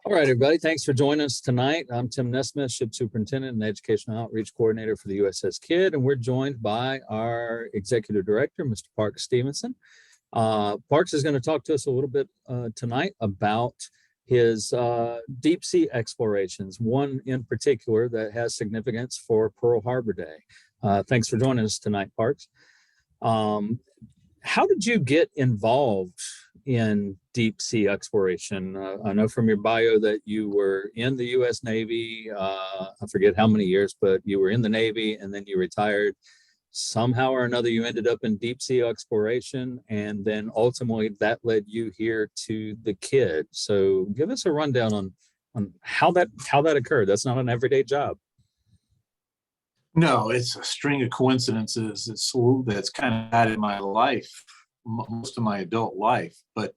All right, everybody. Thanks for joining us tonight. I'm Tim Nesmith, Ship Superintendent and Educational Outreach Coordinator for the USS KIDD, and we're joined by our Executive Director, Mr. Parks Stephenson. Parks is going to talk to us a little bit tonight about his deep sea explorations, one in particular that has significance for Pearl Harbor Day. Thanks for joining us tonight, Parks. How did you get involved in deep sea exploration? I know from your bio that you were in the U.S. Navy. I forget how many years, but you were in the Navy and then you retired. Somehow or another, you ended up in deep sea exploration, and then ultimately that led you here to the KIDD. So give us a rundown on how that occurred. That's not an everyday job. No, it's a string of coincidences that's kind of had in my life, most of my adult life. But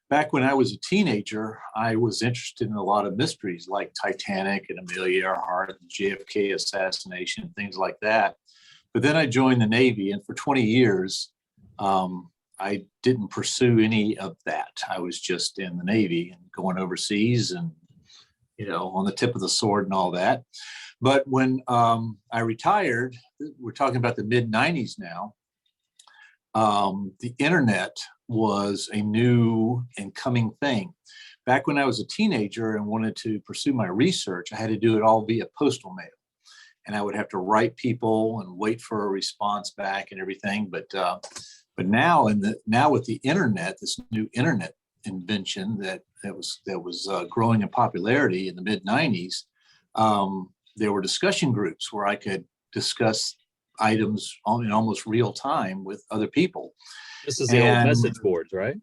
back when I was a teenager, I was interested in a lot of mysteries like Titanic and Amelia Earhart, the JFK assassination, things like that. But then I joined the Navy, and for 20 years, I didn't pursue any of that. I was just in the Navy and going overseas and, on the tip of the sword and all that. But when I retired, we're talking about the mid-90s now, the internet was a new and coming thing. Back when I was a teenager and wanted to pursue my research, I had to do it all via postal mail. And I would have to write people and wait for a response back and everything. But now with the internet, this new internet invention that was growing in popularity in the mid-90s, there were discussion groups where I could discuss items in almost real time with other people. This is the old message boards, right?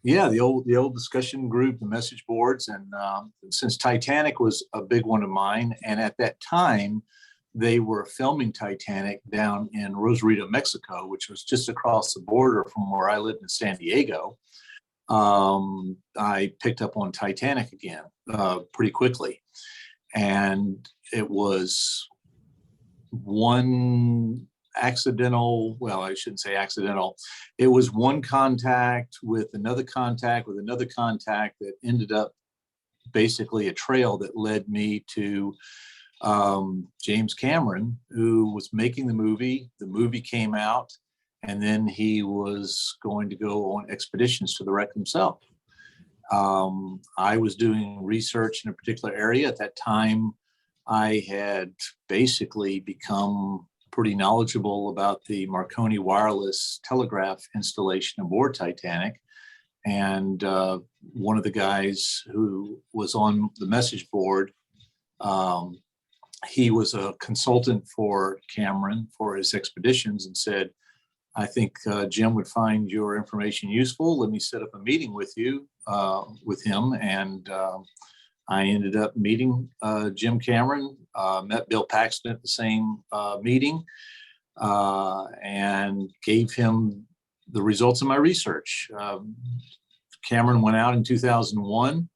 Yeah, the old discussion group, the message boards. And since Titanic was a big one of mine, and at that time, they were filming Titanic down in Rosarito, Mexico, which was just across the border from where I lived in San Diego. I picked up on Titanic again pretty quickly. And it was one accidental, well, I shouldn't say accidental. It was one contact with another contact with another contact that ended up basically a trail that led me to James Cameron, who was making the movie. The movie came out, and then he was going to go on expeditions to the wreck himself. I was doing research in a particular area. At that time, I had basically become pretty knowledgeable about the Marconi wireless telegraph installation aboard Titanic. And one of the guys who was on the message board, he was a consultant for Cameron for his expeditions, and said, I think Jim would find your information useful. Let me set up a meeting with you, with him. And I ended up meeting Jim Cameron, met Bill Paxton at the same meeting, and gave him the results of my research. Cameron went out in 2001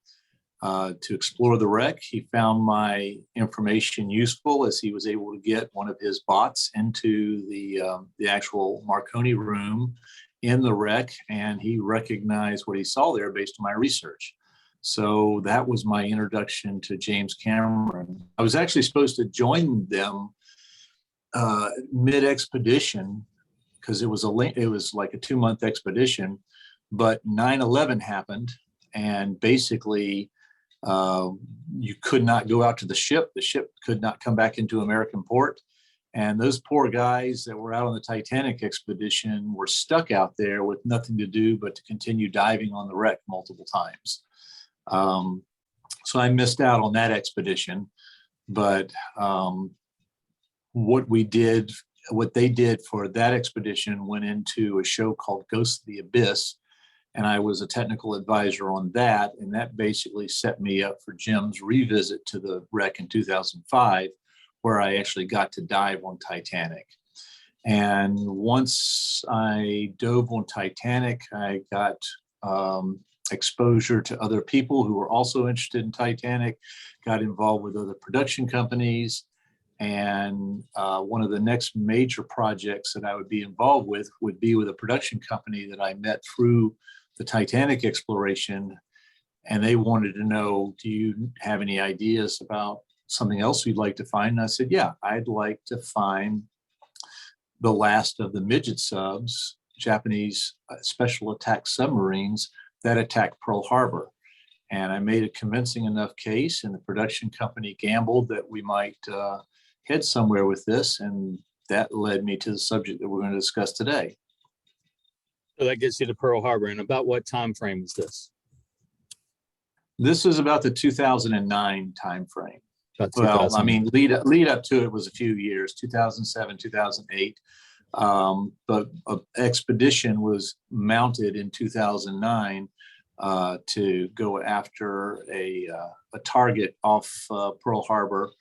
to explore the wreck. He found my information useful, as he was able to get one of his bots into the actual Marconi room in the wreck, and he recognized what he saw there based on my research. So that was my introduction to James Cameron. I was actually supposed to join them mid-expedition, because it was like a 2-month expedition, but 9/11 happened, and basically you could not go out to the ship. The ship could not come back into American port. And those poor guys that were out on the Titanic expedition were stuck out there with nothing to do but to continue diving on the wreck multiple times. So I missed out on that expedition. But what they did for that expedition went into a show called Ghosts of the Abyss. And I was a technical advisor on that. And that basically set me up for Jim's revisit to the wreck in 2005, where I actually got to dive on Titanic. And once I dove on Titanic, I got exposure to other people who were also interested in Titanic, got involved with other production companies. And one of the next major projects that I would be involved with would be with a production company that I met through the Titanic exploration And they wanted to know, do you have any ideas about something else you'd like to find? And I said, yeah, I'd like to find the last of the Midget subs, Japanese Special Attack Submarines that attacked Pearl Harbor. And I made a convincing enough case, and the production company gambled that we might head somewhere with this. And that led me to the subject that we're going to discuss today. So that gets you to Pearl Harbor. And about what time frame is this? This is about the 2009 timeframe. Well, I mean, lead up to it was a few years, 2007, 2008. But an expedition was mounted in 2009 to go after a target off Pearl Harbor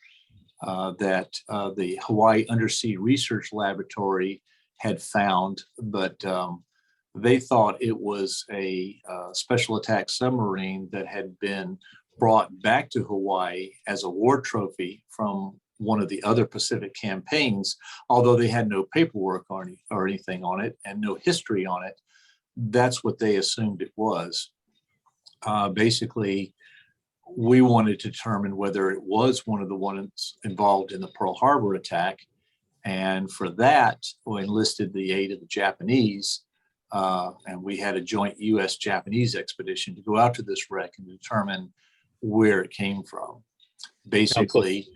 that the Hawaii Undersea Research Laboratory had found, but they thought it was a special attack submarine that had been brought back to Hawaii as a war trophy from one of the other Pacific campaigns, although they had no paperwork or anything on it and no history on it. That's what they assumed it was. Basically, we wanted to determine whether it was one of the ones involved in the Pearl Harbor attack. And for that, we enlisted the aid of the Japanese. And we had a joint US-Japanese expedition to go out to this wreck and determine where it came from. Basically,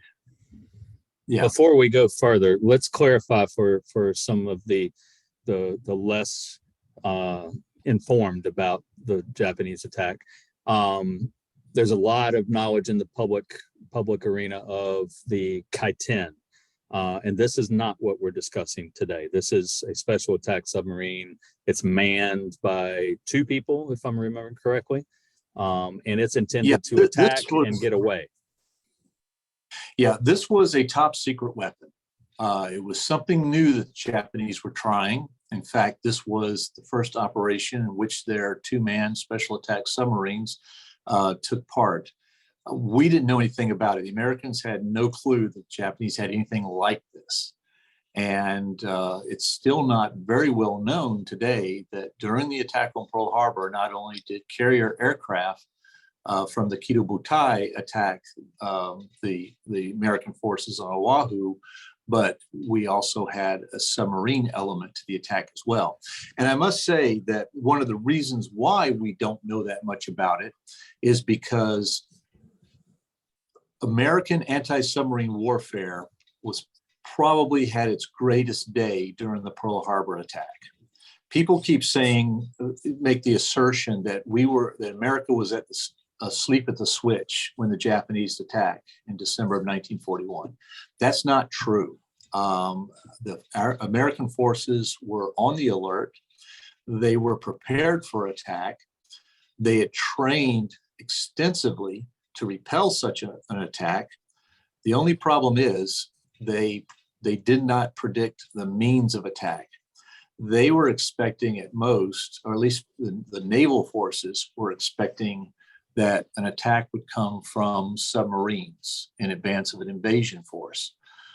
yeah. Before we go further, let's clarify for some of the less informed about the Japanese attack. There's a lot of knowledge in the public arena of the KIDD. And this is not what we're discussing today. This is a special attack submarine. It's manned by 2 people, if I'm remembering correctly. And it's intended to attack and get away. Yeah, this was a top secret weapon. It was something new that the Japanese were trying. In fact, this was the first operation in which their 2-man special attack submarines took part. We didn't know anything about it. The Americans had no clue that the Japanese had anything like this. And it's still not very well known today that during the attack on Pearl Harbor, not only did carrier aircraft from the WWII attack the American forces on Oahu, but we also had a submarine element to the attack as well. And I must say that one of the reasons why we don't know that much about it is because American anti-submarine warfare was probably had its greatest day during the Pearl Harbor attack. People keep saying, make the assertion that America was asleep at the switch when the Japanese attacked in December of 1941. That's not true. Our American forces were on the alert. They were prepared for attack. They had trained extensively to repel such an attack. The only problem is they did not predict the means of attack. They were expecting at most, or at least the naval forces were expecting that an attack would come from submarines in advance of an invasion force.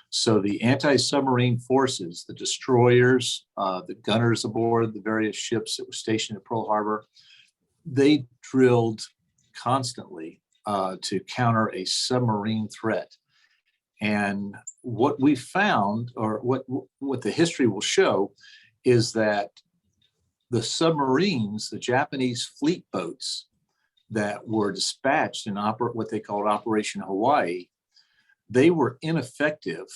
So the anti-submarine forces, the destroyers, the gunners aboard the various ships that were stationed at Pearl Harbor, they drilled constantly to counter a submarine threat. And what we found, or what the history will show, is that the submarines, the Japanese fleet boats that were dispatched in what they called Operation Hawaii, they were ineffective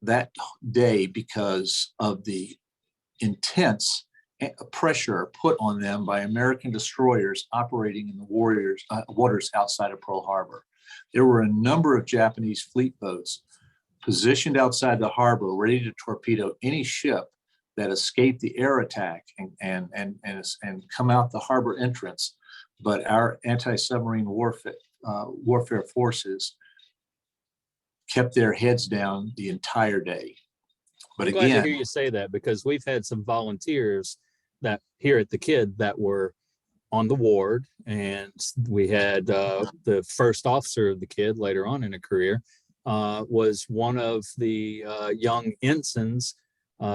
that day because of the intense pressure put on them by American destroyers operating in the waters outside of Pearl Harbor. There were a number of Japanese fleet boats positioned outside the harbor, ready to torpedo any ship that escaped the air attack and come out the harbor entrance. But our anti-submarine warfare forces kept their heads down the entire day. But I'm again, glad to hear you say that, because we've had some volunteers that here at the KIDD that were on the ward, and we had the first officer of the KIDD later on in a career was one of the young ensigns,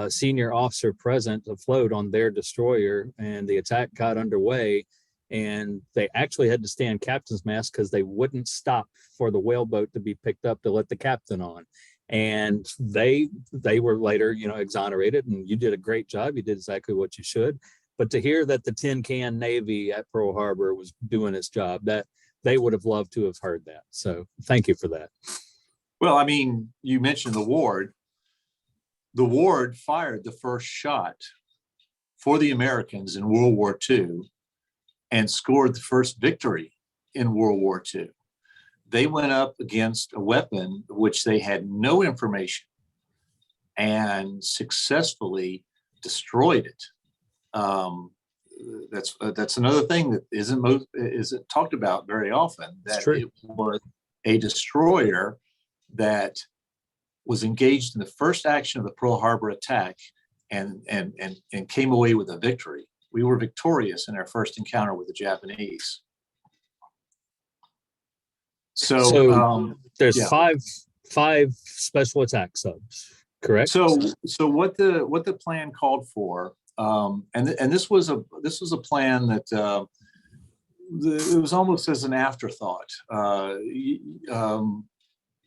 senior officer present afloat on their destroyer, and the attack got underway. and they actually had to stand captain's mast because they wouldn't stop for the whaleboat to be picked up to let the captain on. And they were later, exonerated, and you did a great job. You did exactly what you should. But to hear that the Tin Can Navy at Pearl Harbor was doing its job, that they would have loved to have heard that. So thank you for that. Well, I mean, you mentioned the Ward. The Ward fired the first shot for the Americans in World War II and scored the first victory in World War II. They went up against a weapon which they had no information and successfully destroyed it. That's another thing that isn't talked about very often, that it was a destroyer that was engaged in the first action of the Pearl Harbor attack and came away with a victory. We were victorious in our first encounter with the Japanese. So there's five special attack subs, correct? So what the plan called for, and this was a plan that it was almost as an afterthought.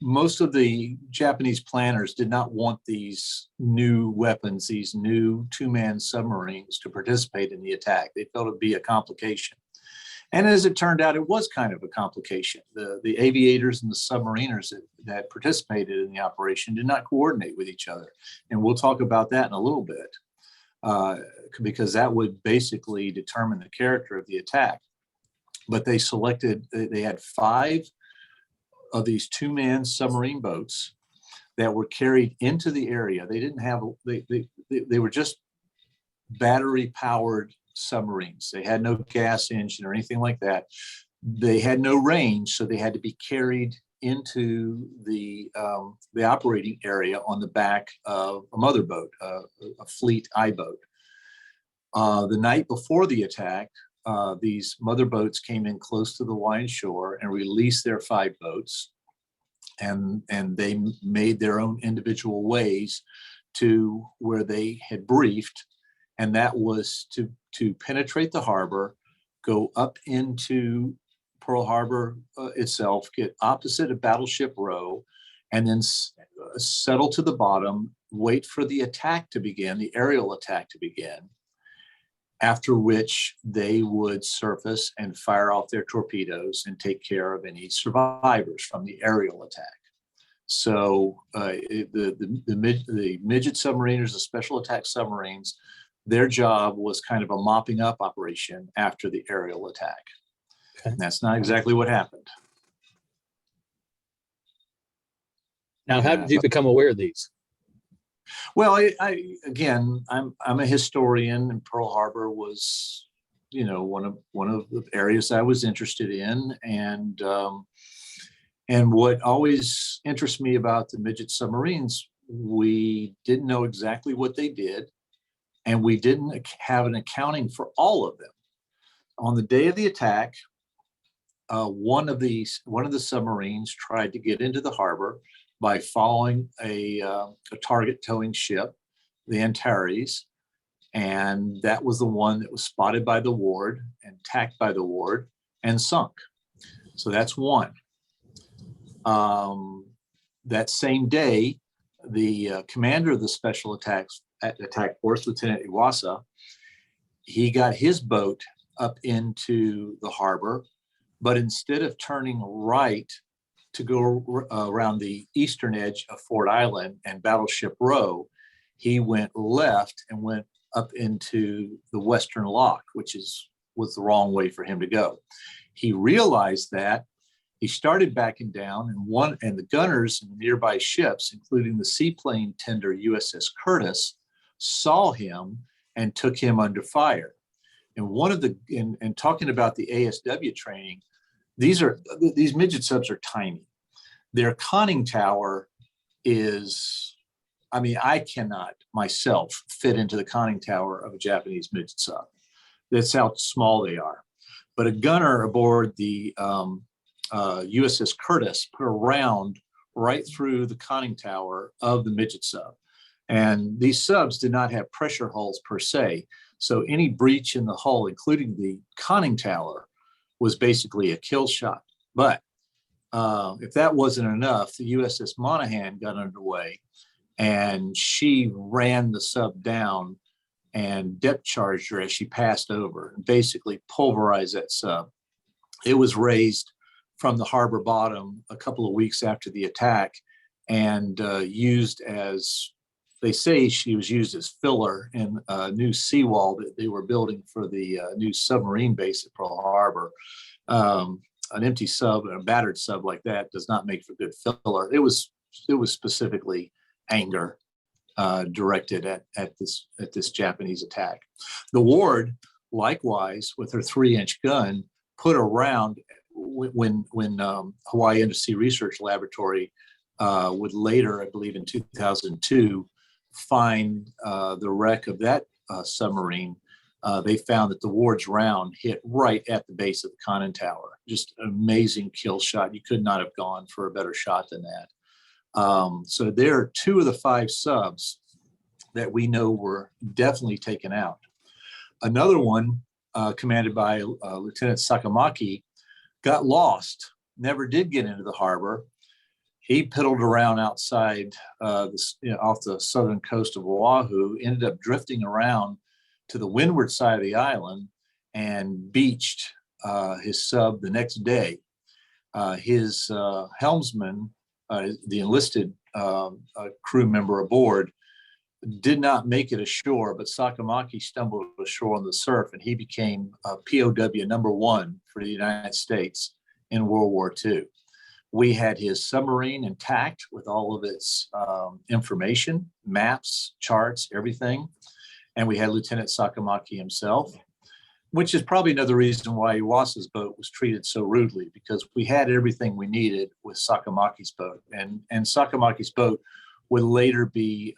Most of the Japanese planners did not want these new weapons, these new two-man submarines, to participate in the attack. They felt it'd be a complication. And as it turned out, it was kind of a complication. The aviators and the submariners that participated in the operation did not coordinate with each other. And we'll talk about that in a little bit, because that would basically determine the character of the attack. But they had 5 of these two-man submarine boats that were carried into the area. They didn't have, they were just battery-powered submarines. They had no gas engine or anything like that. They had no range, so they had to be carried into the operating area on the back of a mother boat, a fleet I boat. The night before the attack, these mother boats came in close to the Hawaiian shore and released their 5 boats, and they made their own individual ways to where they had briefed, and that was to penetrate the harbor, go up into Pearl Harbor itself, get opposite of Battleship Row, and then settle to the bottom, wait for the attack to begin, the aerial attack to begin, after which they would surface and fire off their torpedoes and take care of any survivors from the aerial attack. So the midget submariners, the special attack submarines, their job was kind of a mopping up operation after the aerial attack. Okay. And that's not exactly what happened. Now, how did you become aware of these? Well, I'm a historian, and Pearl Harbor was, one of the areas I was interested in, and what always interests me about the midget submarines, we didn't know exactly what they did, and we didn't have an accounting for all of them. On the day of the attack, one of the submarines tried to get into the harbor by following a target towing ship, the Antares, and that was the one that was spotted by the Ward and attacked by the Ward and sunk. So that's one. That same day, the commander of the Special Attack Force, Lieutenant Iwasa, he got his boat up into the harbor, but instead of turning right to go around the eastern edge of Fort Island and Battleship Row, he went left and went up into the Western Lock, which was the wrong way for him to go. He realized that. He started backing down, and the gunners in the nearby ships, including the seaplane tender USS Curtis, saw him and took him under fire. And talking about the ASW training, these midget subs are tiny. Their conning tower is, I cannot myself fit into the conning tower of a Japanese midget sub. That's how small they are. But a gunner aboard the USS Curtis put a round right through the conning tower of the midget sub. And these subs did not have pressure hulls per se. So any breach in the hull, including the conning tower, was basically a kill shot. But if that wasn't enough, the USS Monaghan got underway, and she ran the sub down and depth charged her as she passed over and basically pulverized that sub. It was raised from the harbor bottom a couple of weeks after the attack and used as, they say she was used as filler in a new seawall that they were building for the new submarine base at Pearl Harbor. An empty sub, a battered sub like that does not make for good filler. It was specifically anger directed at this Japanese attack. The Ward, likewise, with her 3-inch gun, put a round when Hawaii Undersea Research Laboratory would later, I believe in 2002, find the wreck of that submarine. They found that the Ward's round hit right at the base of the conning tower. Just an amazing kill shot. You could not have gone for a better shot than that. So there are 2 of the 5 subs that we know were definitely taken out. Another one, commanded by Lieutenant Sakamaki, got lost, never did get into the harbor. He piddled around outside off the southern coast of Oahu, ended up drifting around to the windward side of the island and beached his sub the next day. His helmsman, the enlisted crew member aboard, did not make it ashore, but Sakamaki stumbled ashore on the surf, and he became POW #1 for the United States in World War II. We had his submarine intact with all of its information, maps, charts, everything. And we had Lieutenant Sakamaki himself, which is probably another reason why Wasa's boat was treated so rudely, because we had everything we needed with Sakamaki's boat. And Sakamaki's boat would later be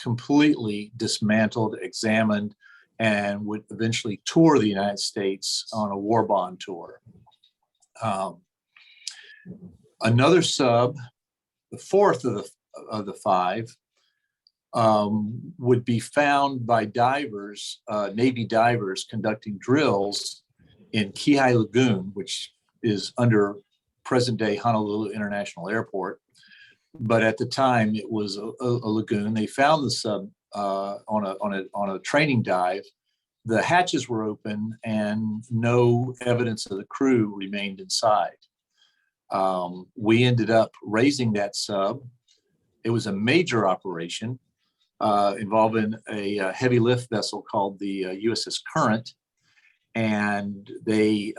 completely dismantled, examined, and would eventually tour the United States on a war bond tour. Another sub, the 4th of the 5, would be found by divers, Navy divers conducting drills in Kihei Lagoon, which is under present-day Honolulu International Airport. But at the time, it was a lagoon. They found the sub on a training dive. The hatches were open, and no evidence of the crew remained inside. We ended up raising that sub. It was a major operation involving a heavy lift vessel called the USS Current. And they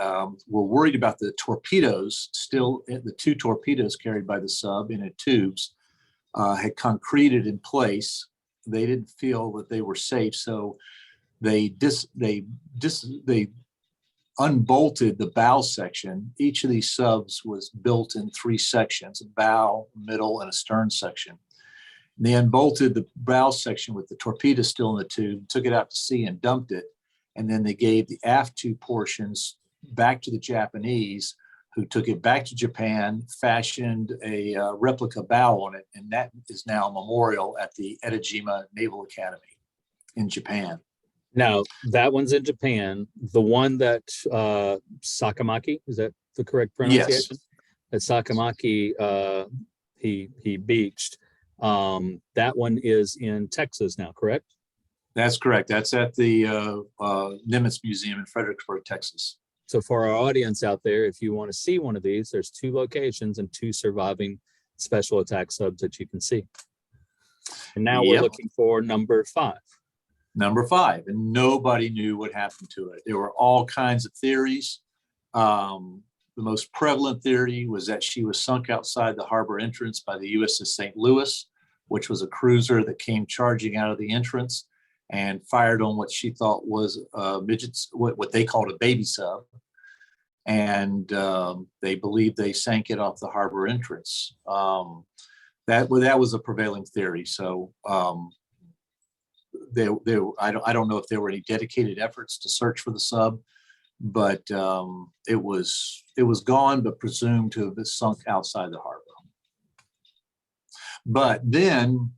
were worried about the torpedoes, the 2 torpedoes carried by the sub in tubes had concreted in place. They didn't feel that they were safe, so they unbolted the bow section. Each of these subs was built in 3 sections: a bow, middle, and a stern section. And they unbolted the bow section with the torpedo still in the tube, took it out to sea and dumped it. And then they gave the aft 2 portions back to the Japanese, who took it back to Japan, fashioned a replica bow on it, and that is now a memorial at the Etajima Naval Academy in Japan. Now, that one's in Japan. The one that Sakamaki, is that the correct pronunciation? Yes. That Sakamaki, he beached. That one is in Texas now, correct? That's correct. That's at the Nimitz Museum in Fredericksburg, Texas. So for our audience out there, if you want to see one of these, there's 2 locations and 2 surviving special attack subs that you can see. And now we're looking for number 5. Number 5, and nobody knew what happened to it. There were all kinds of theories. The most prevalent theory was that she was sunk outside the harbor entrance by the USS St. Louis, which was a cruiser that came charging out of the entrance and fired on what she thought was Midget's, what they called a baby sub. And they believed they sank it off the harbor entrance. That was a prevailing theory. So I don't know if there were any dedicated efforts to search for the sub, but it was gone, but presumed to have been sunk outside the harbor. But then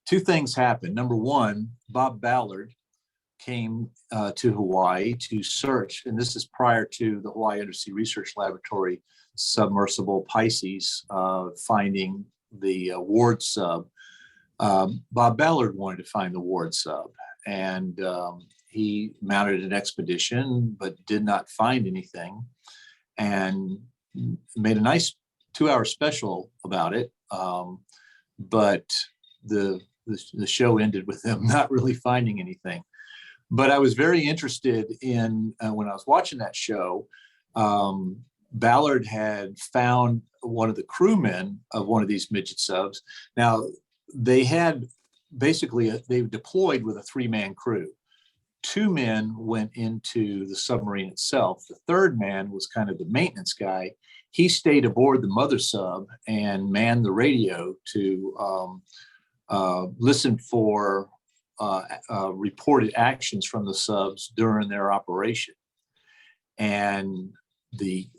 two things happened. Number one, Bob Ballard came to Hawaii to search, and this is prior to the Hawaii Undersea Research Laboratory submersible Pisces finding the Ward sub. Bob Ballard wanted to find the Ward sub, and he mounted an expedition but did not find anything, and made a nice 2-hour special about it. But the show ended with them not really finding anything. But I was very interested in, when I was watching that show, Ballard had found one of the crewmen of one of these midget subs. Now, they had basically, they deployed with a 3-man crew. 2 men went into the submarine itself. The 3rd man was kind of the maintenance guy. He stayed aboard the mother sub and manned the radio to listen for reported actions from the subs during their operation. And the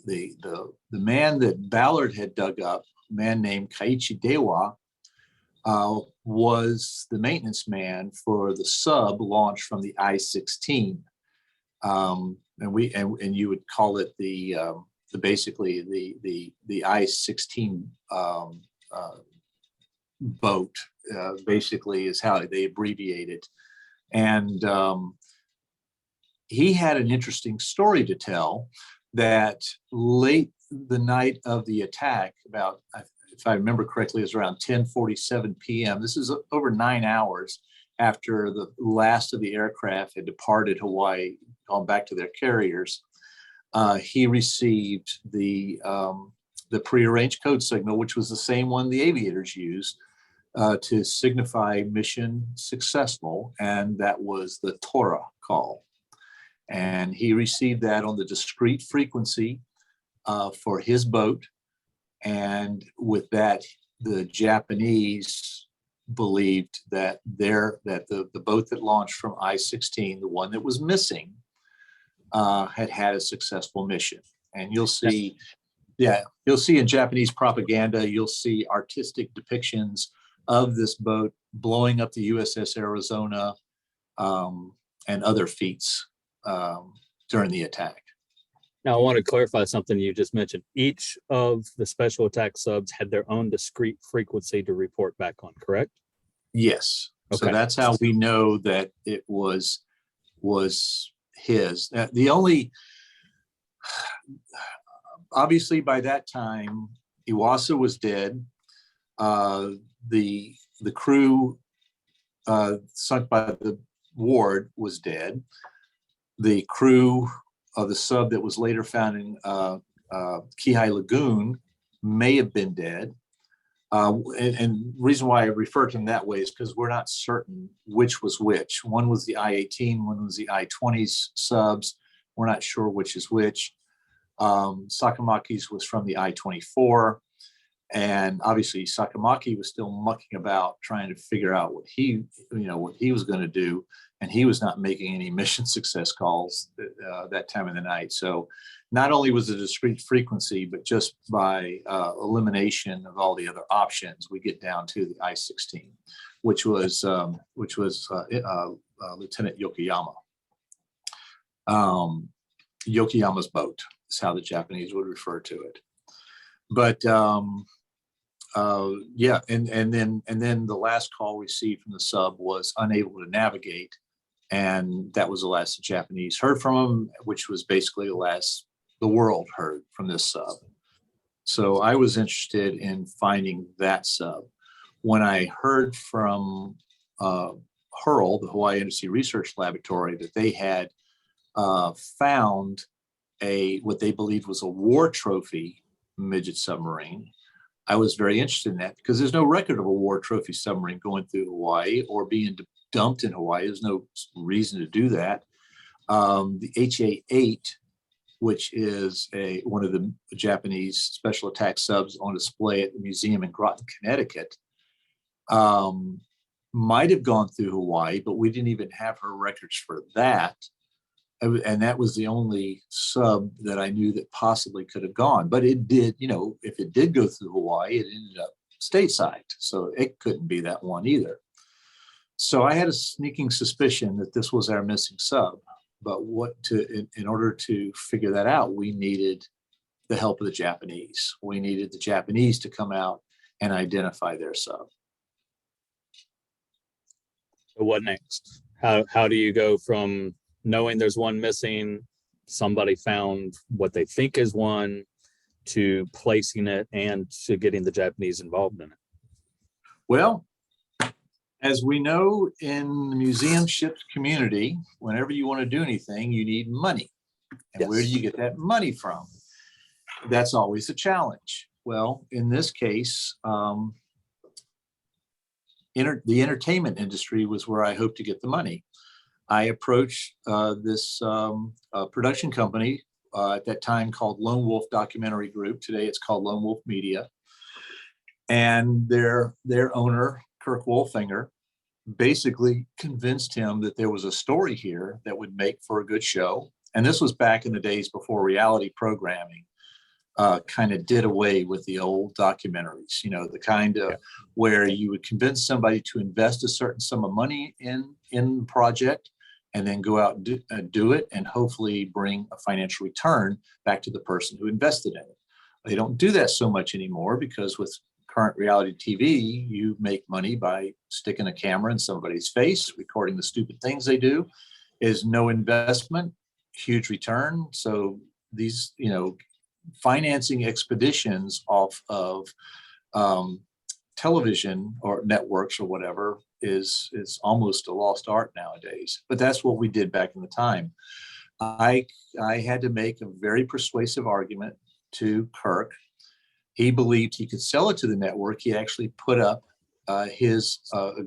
man that Ballard had dug up, a man named Kaichi Dewa, was the maintenance man for the sub launched from the I-16, and you would call it the I-16 boat. Basically, is how they abbreviate it. And he had an interesting story to tell, that late the night of the attack, about, if I remember correctly, it was around 10:47 p.m. This is over 9 hours after the last of the aircraft had departed Hawaii, gone back to their carriers. He received the prearranged code signal, which was the same one the aviators used to signify mission successful, and that was the Tora call. And he received that on the discrete frequency for his boat. And with that, the Japanese believed that the boat that launched from I-16, the one that was missing, had a successful mission. And you'll see, you'll see in Japanese propaganda, you'll see artistic depictions of this boat blowing up the USS Arizona and other feats during the attack. Now, I want to clarify something you just mentioned. Each of the special attack subs had their own discrete frequency to report back on, correct? Yes. Okay. So that's how we know that it was his. The only, obviously by that time, Iwasa was dead. The crew sunk by the Ward was dead. The crew of the sub that was later found in Kihei Lagoon may have been dead. And reason why I refer to them that way is because we're not certain which was which. One was the I-18, one was the I-20s subs. We're not sure which is which. Sakamaki's was from the I-24. And obviously Sakamaki was still mucking about trying to figure out what he was going to do. And he was not making any mission success calls that time of the night. So not only was it a discrete frequency, but just by elimination of all the other options, we get down to the I-16, which was Lieutenant Yokoyama. Yokoyama's boat is how the Japanese would refer to it. But yeah, and then the last call received from the sub was unable to navigate, and that was the last the Japanese heard from him, which was basically the last the world heard from this sub. So I was interested in finding that sub. When I heard from HURL, the Hawaii Undersea Research Laboratory, that they had found what they believed was a war trophy midget submarine, I was very interested in that because there's no record of a war trophy submarine going through Hawaii or being dumped in Hawaii. There's no reason to do that. The HA-8, which is one of the Japanese special attack subs on display at the museum in Groton, Connecticut, might have gone through Hawaii, but we didn't even have her records for that. And that was the only sub that I knew that possibly could have gone. But it did, if it did go through Hawaii, it ended up stateside. So it couldn't be that one either. So I had a sneaking suspicion that this was our missing sub. But in order to figure that out, we needed the help of the Japanese. We needed the Japanese to come out and identify their sub. So what next? How do you go from knowing there's one missing, somebody found what they think is one, to placing it and to getting the Japanese involved in it? Well, as we know in the museum ships community, whenever you want to do anything, you need money. And Yes. Where do you get that money from? That's always a challenge. Well, in this case, the entertainment industry was where I hoped to get the money. I approached this production company at that time called Lone Wolf Documentary Group. Today it's called Lone Wolf Media. And their owner, Kirk Wolfinger, basically convinced him that there was a story here that would make for a good show. And this was back in the days before reality programming kind of did away with the old documentaries, the kind of where you would convince somebody to invest a certain sum of money in the project and then go out and do it and hopefully bring a financial return back to the person who invested in it. They don't do that so much anymore because with current reality TV, you make money by sticking a camera in somebody's face, recording the stupid things they do. Is no investment, huge return. So these, financing expeditions off of television or networks or whatever is almost a lost art nowadays. But that's what we did back in the time. I had to make a very persuasive argument to Kirk. He believed he could sell it to the network. He actually put up a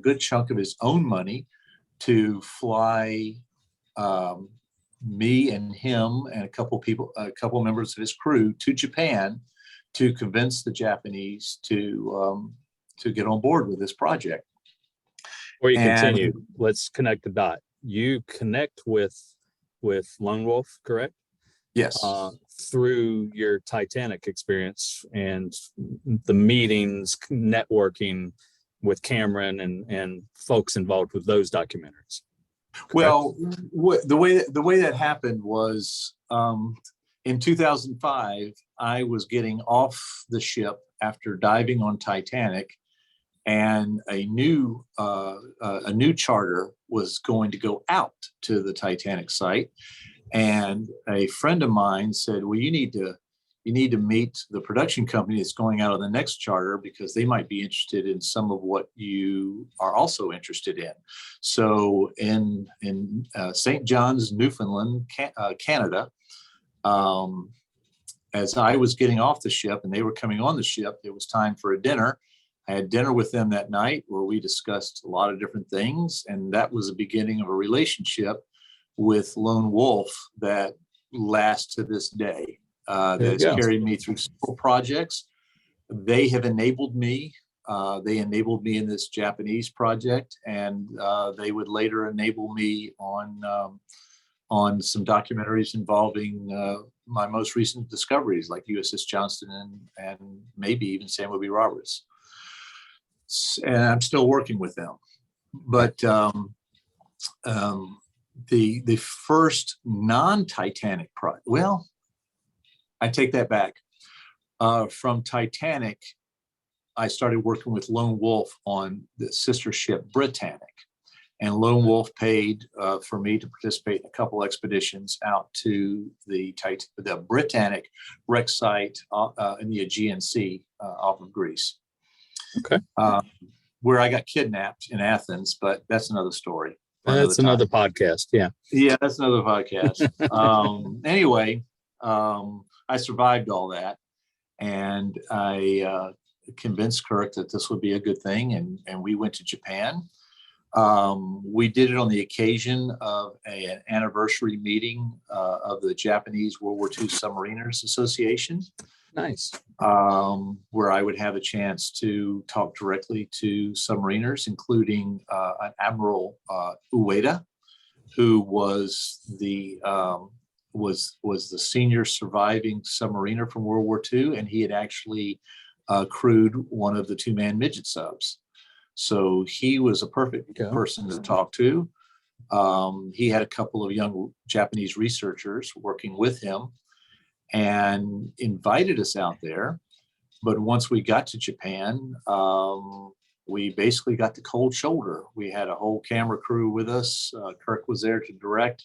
good chunk of his own money to fly me and him and a couple members of his crew to Japan to convince the Japanese to get on board with this project. Before you continue, let's connect the dot. You connect with Lone Wolf, correct? Yes. Through your Titanic experience and the meetings, networking with Cameron and folks involved with those documentaries. Correct? Well, the way that happened was in 2005, I was getting off the ship after diving on Titanic, and a new charter was going to go out to the Titanic site. And a friend of mine said, well, you need to meet the production company that's going out on the next charter because they might be interested in some of what you are also interested in. So in St. John's, Newfoundland, Canada, as I was getting off the ship and they were coming on the ship, it was time for a dinner. I had dinner with them that night where we discussed a lot of different things. And that was the beginning of a relationship with Lone Wolf that lasts to this day. That's carried me through several projects. They have enabled me. They enabled me in this Japanese project, and they would later enable me on some documentaries involving my most recent discoveries, like USS Johnston and maybe even Samuel B. Roberts. And I'm still working with them. But the first non-Titanic project, well, I take that back. From Titanic, I started working with Lone Wolf on the sister ship Britannic. And Lone Wolf paid for me to participate in a couple expeditions out to the Britannic wreck site in the Aegean Sea off of Greece. Okay. Where I got kidnapped in Athens, but that's another story. That's another podcast. Yeah. Yeah, that's another podcast. Anyway, I survived all that, and I convinced Kirk that this would be a good thing, and we went to Japan. We did it on the occasion of an anniversary meeting of the Japanese World War II Submariners Association. Nice. Where I would have a chance to talk directly to submariners, including an Admiral Ueda, who was the senior surviving submariner from World War II, and he had actually crewed one of the two-man Midget subs. So he was a perfect person to talk to. He had a couple of young Japanese researchers working with him and invited us out there. But once we got to Japan, we basically got the cold shoulder. We had a whole camera crew with us. Kirk was there to direct.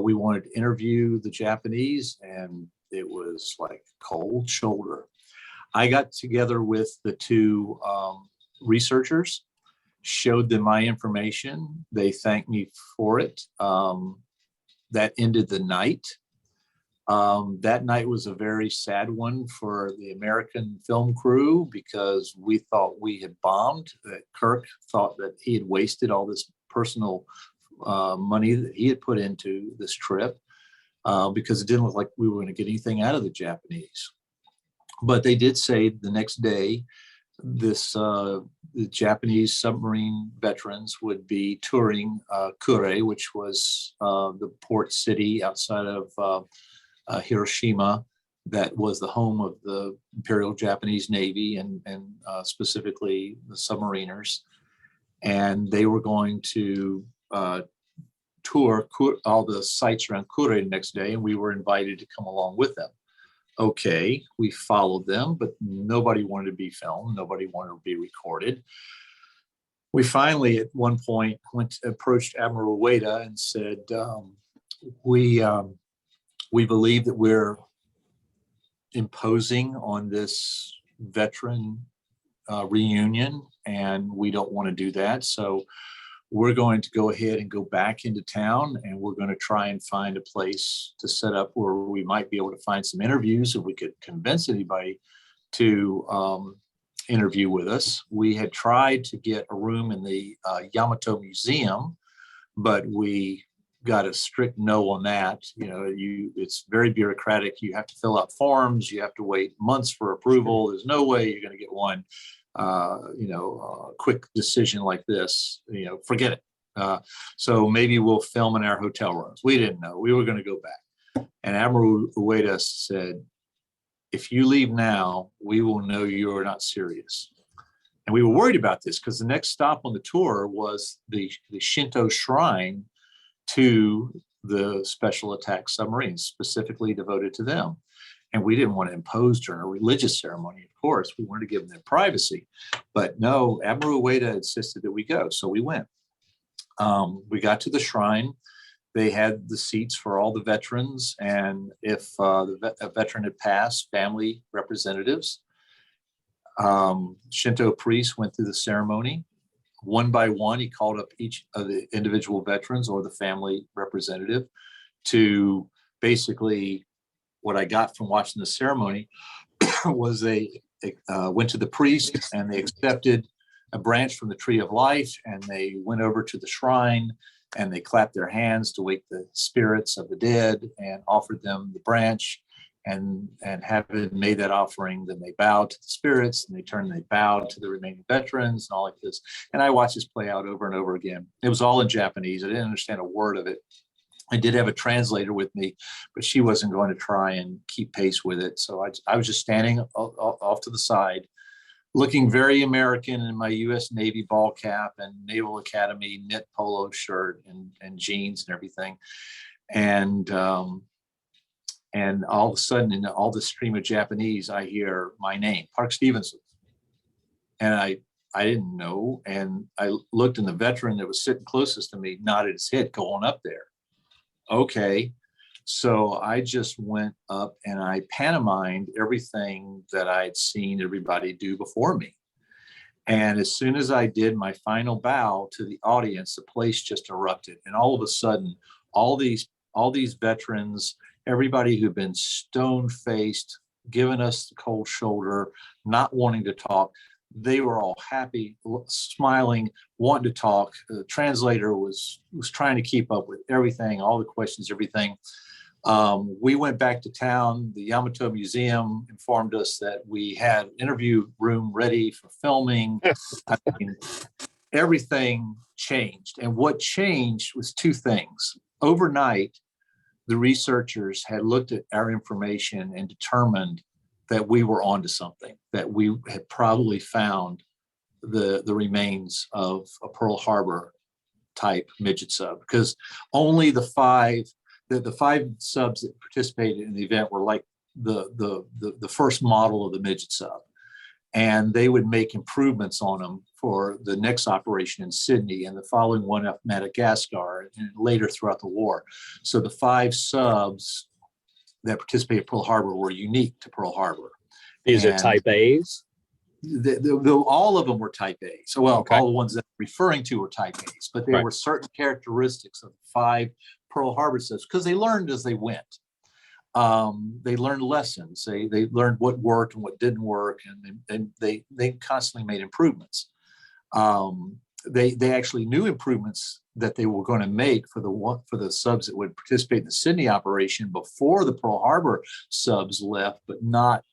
We wanted to interview the Japanese, and it was like cold shoulder. I got together with the two researchers, showed them my information. They thanked me for it. That ended the night. That night was a very sad one for the American film crew because we thought we had bombed. Kirk thought that he had wasted all this personal money that he had put into this trip because it didn't look like we were going to get anything out of the Japanese. But they did say the next day, the Japanese submarine veterans would be touring Kure, which was the port city outside of Hiroshima, that was the home of the Imperial Japanese Navy and specifically the submariners. And they were going to tour all the sites around Kure the next day, and we were invited to come along with them. Okay, we followed them, but nobody wanted to be filmed. Nobody wanted to be recorded. We finally, at one point, approached Admiral Ueda and said, we believe that we're imposing on this veteran reunion, and we don't want to do that. So we're going to go ahead and go back into town, and we're going to try and find a place to set up where we might be able to find some interviews if we could convince anybody to interview with us. We had tried to get a room in the Yamato Museum, but we got a strict no on that. You know, it's very bureaucratic. You have to fill out forms. You have to wait months for approval. There's no way you're going to get one. Quick decision like this, forget it. So maybe we'll film in our hotel rooms. We didn't know. We were going to go back. And Admiral Ueda said, if you leave now, we will know you are not serious. And we were worried about this because the next stop on the tour was the Shinto shrine to the Special Attack Submarines, specifically devoted to them. And we didn't want to impose during a religious ceremony, of course. We wanted to give them their privacy. But no, Admiral Ueda insisted that we go. So we went. We got to the shrine. They had the seats for all the veterans. And if a veteran had passed, family representatives. Shinto priest went through the ceremony. One by one, he called up each of the individual veterans or the family representative to basically, what I got from watching the ceremony was they went to the priest and they accepted a branch from the tree of life, and they went over to the shrine and they clapped their hands to wake the spirits of the dead and offered them the branch. And having made that offering, then they bowed to the spirits, and they bowed to the remaining veterans and all like this. And I watched this play out over and over again. It was all in Japanese. I didn't understand a word of it. I did have a translator with me, but she wasn't going to try and keep pace with it. So I was just standing off to the side, looking very American in my U.S. Navy ball cap and Naval Academy knit polo shirt and jeans and everything. And all of a sudden, in all the stream of Japanese, I hear my name, Parks Stephenson. And I didn't know. And I looked, and the veteran that was sitting closest to me nodded his head, going up there. Okay. So I just went up and I pantomimed everything that I'd seen everybody do before me. And as soon as I did my final bow to the audience, the place just erupted. And all of a sudden, all these veterans, everybody who'd been stone-faced, giving us the cold shoulder, not wanting to talk, they were all happy, smiling, wanting to talk. The translator was trying to keep up with everything, all the questions, everything. We went back to town. The Yamato Museum informed us that we had an interview room ready for filming. I mean, everything changed. And what changed was two things. Overnight, the researchers had looked at our information and determined that we were onto something, that we had probably found the remains of a Pearl Harbor type midget sub, because only the five subs that participated in the event were like the first model of the midget sub, and they would make improvements on them for the next operation in Sydney and the following one at Madagascar and later throughout the war. So the 5 subs that participated in Pearl Harbor were unique to Pearl Harbor. These are type A's? All of them were type A. So, well, Okay. all the ones that I'm referring to were type A's, but there were certain characteristics of 5 Pearl Harbor subs because they learned as they went. They learned lessons. They learned what worked and what didn't work, and they constantly made improvements. They actually knew improvements that they were going to make for the subs that would participate in the Sydney operation before the Pearl Harbor subs left, but not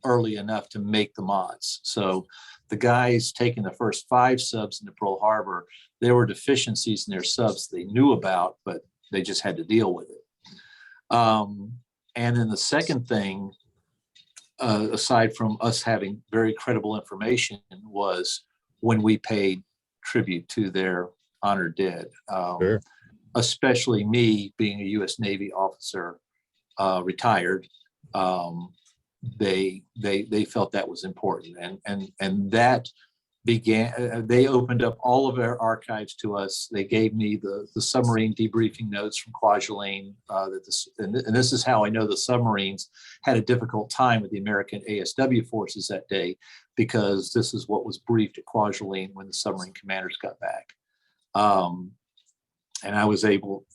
early enough to make the mods. So the guys taking the first 5 subs into Pearl Harbor, there were deficiencies in their subs they knew about, but they just had to deal with it. And then the second thing, aside from us having very credible information, was when we paid tribute to their honored dead. Sure. Especially me being a U.S. Navy officer, retired. They felt that was important, and that began. They opened up all of their archives to us. They gave me the submarine debriefing notes from Kwajalein. And this is how I know the submarines had a difficult time with the American ASW forces that day, because this is what was briefed at Kwajalein when the submarine commanders got back. And I was able,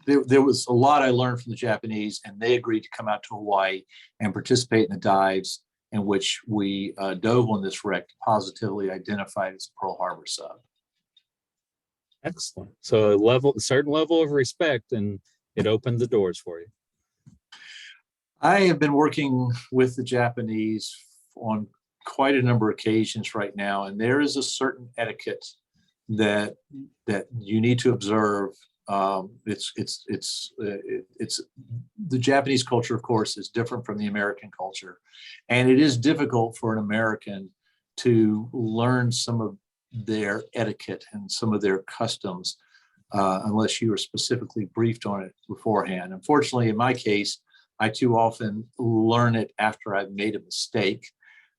there was a lot I learned from the Japanese, and they agreed to come out to Hawaii and participate in the dives in which we dove on this wreck, positively identified as a Pearl Harbor sub. Excellent. So a certain level of respect, and it opened the doors for you. I have been working with the Japanese on quite a number of occasions right now, and there is a certain etiquette that you need to observe. It's the Japanese culture, of course, is different from the American culture, and it is difficult for an American to learn some of their etiquette and some of their customs unless you are specifically briefed on it beforehand. Unfortunately, in my case, I too often learn it after I've made a mistake.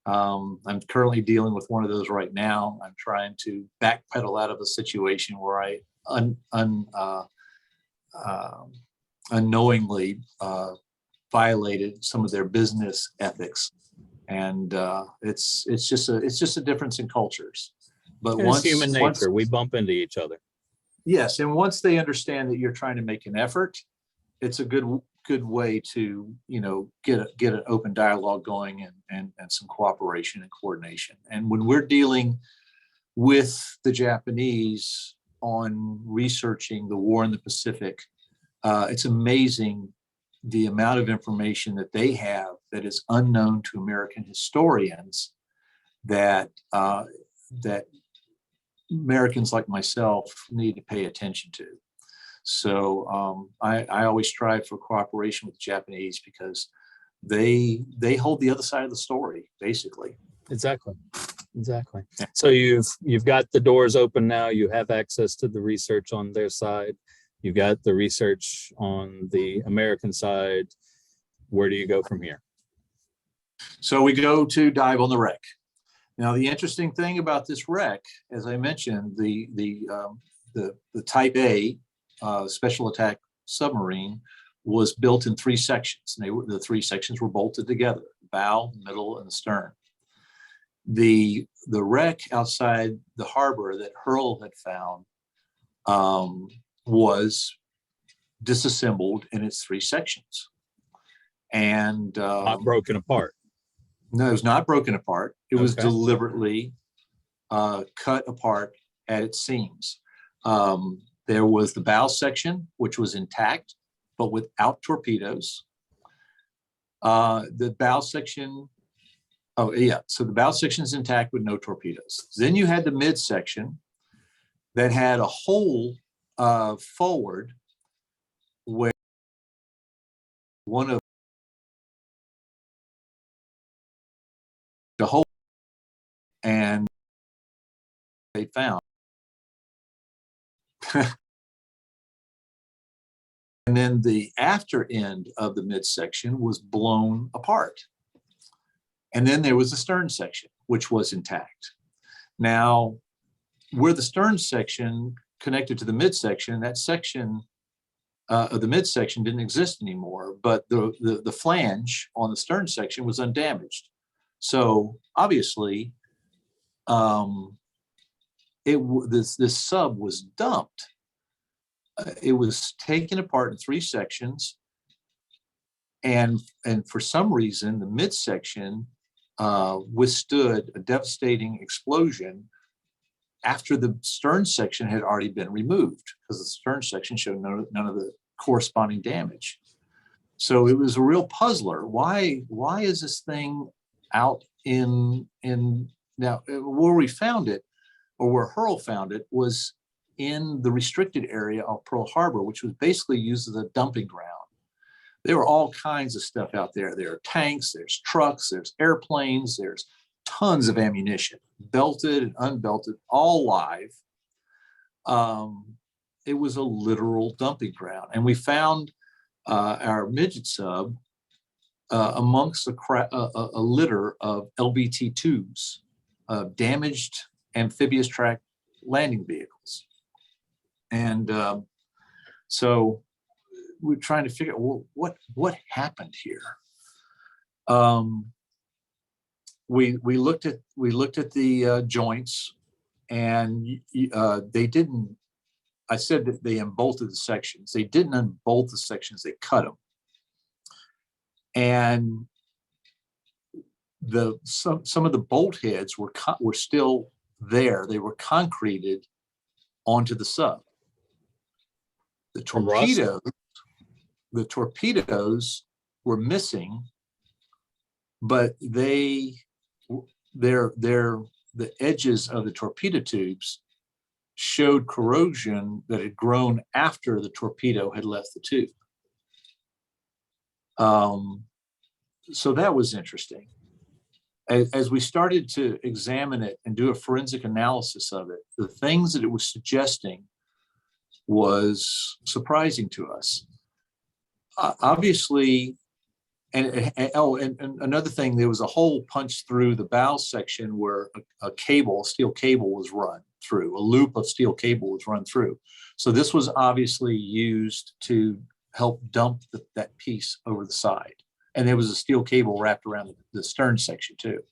I'm currently dealing with one of those right now. I'm trying to backpedal out of a situation where I unknowingly violated some of their business ethics, and it's just a difference in cultures. But It's human nature. We bump into each other. Yes, and once they understand that you're trying to make an effort, it's a good way to get an open dialogue going and some cooperation and coordination. And when we're dealing with the Japanese on researching the war in the Pacific, it's amazing the amount of information that they have that is unknown to American historians, that Americans like myself need to pay attention to. So I always strive for cooperation with the Japanese, because they hold the other side of the story, basically. Exactly. So you've got the doors open now. You have access to the research on their side. You've got the research on the American side. Where do you go from here? So we go to dive on the wreck. Now, the interesting thing about this wreck, as I mentioned, the Type A Special Attack Submarine was built in 3 sections. The 3 sections were bolted together: the bow, the middle, and the stern. The wreck outside the harbor that Hurl had found was disassembled in its 3 sections, and Not broken apart. No, it was not broken apart. It was deliberately cut apart at its seams. There was the bow section, which was intact, but without torpedoes. The bow section, so the bow section is intact with no torpedoes. Then you had the midsection that had a hole forward, where one of the hole, and they found. And then the after end of the midsection was blown apart. And then there was the stern section, which was intact. Now, where the stern section connected to the midsection, that section of the midsection didn't exist anymore, but the flange on the stern section was undamaged. So obviously, this sub was dumped. It was taken apart in 3 sections, and for some reason, the midsection withstood a devastating explosion after the stern section had already been removed, because the stern section showed none of the corresponding damage. So it was a real puzzler. Why is this thing out in now where we found it, or where Hurl found it, was in the restricted area of Pearl Harbor, which was basically used as a dumping ground. There were all kinds of stuff out there. There are tanks, there's trucks, there's airplanes, there's tons of ammunition, belted and unbelted, all live. It was a literal dumping ground. And we found our Midget sub amongst a litter of LBT-2s, damaged amphibious track landing vehicles. And so we're trying to figure out, well, what happened here. We looked at the joints, and they didn't. I said that they unbolted the sections. They didn't unbolt the sections; they cut them. And some of the bolt heads were still there. They were concreted onto the sub. The torpedoes were missing, but the edges of the torpedo tubes showed corrosion that had grown after the torpedo had left the tube. So that was interesting. As we started to examine it and do a forensic analysis of it, the things that it was suggesting was surprising to us. Obviously, and another thing, there was a hole punched through the bow section where a steel cable was run through, a loop of steel cable was run through. So this was obviously used to help dump that piece over the side. And there was a steel cable wrapped around the stern section too.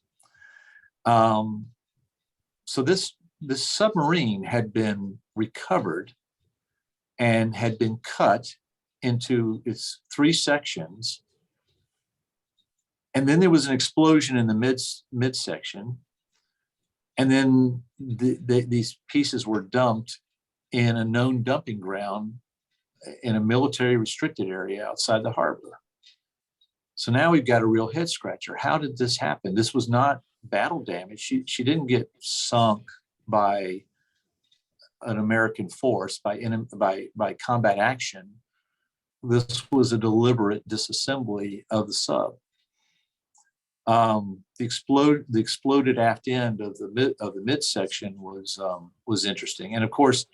So this submarine had been recovered and had been cut into its 3 sections. And then there was an explosion in the midsection. And then these pieces were dumped in a known dumping ground in a military restricted area outside the harbor. So now we've got a real head scratcher. How did this happen? This was not battle damage. She didn't get sunk by an American force, by combat action. This was a deliberate disassembly of the sub. The exploded aft end of the midsection was interesting, and of course,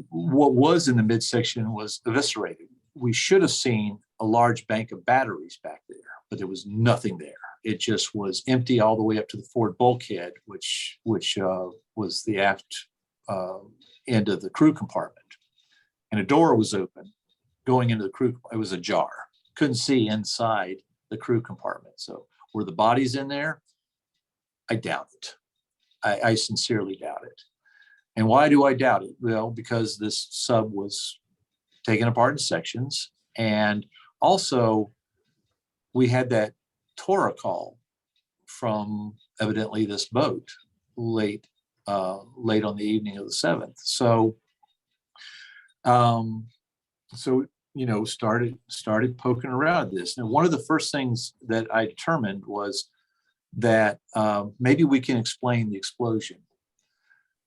what was in the midsection was eviscerated. We should have seen a large bank of batteries back there, but there was nothing there. It just was empty all the way up to the forward bulkhead, which was the aft end of the crew compartment, and a door was open going into the crew. It was ajar. Couldn't see inside the crew compartment. So were the bodies in there? I doubt it. I sincerely doubt it. And why do I doubt it? Well, because this sub was taken apart in sections, and also we had that Torah call from evidently this boat late on the evening of the 7th. So started poking around at this. And one of the first things that I determined was that maybe we can explain the explosion.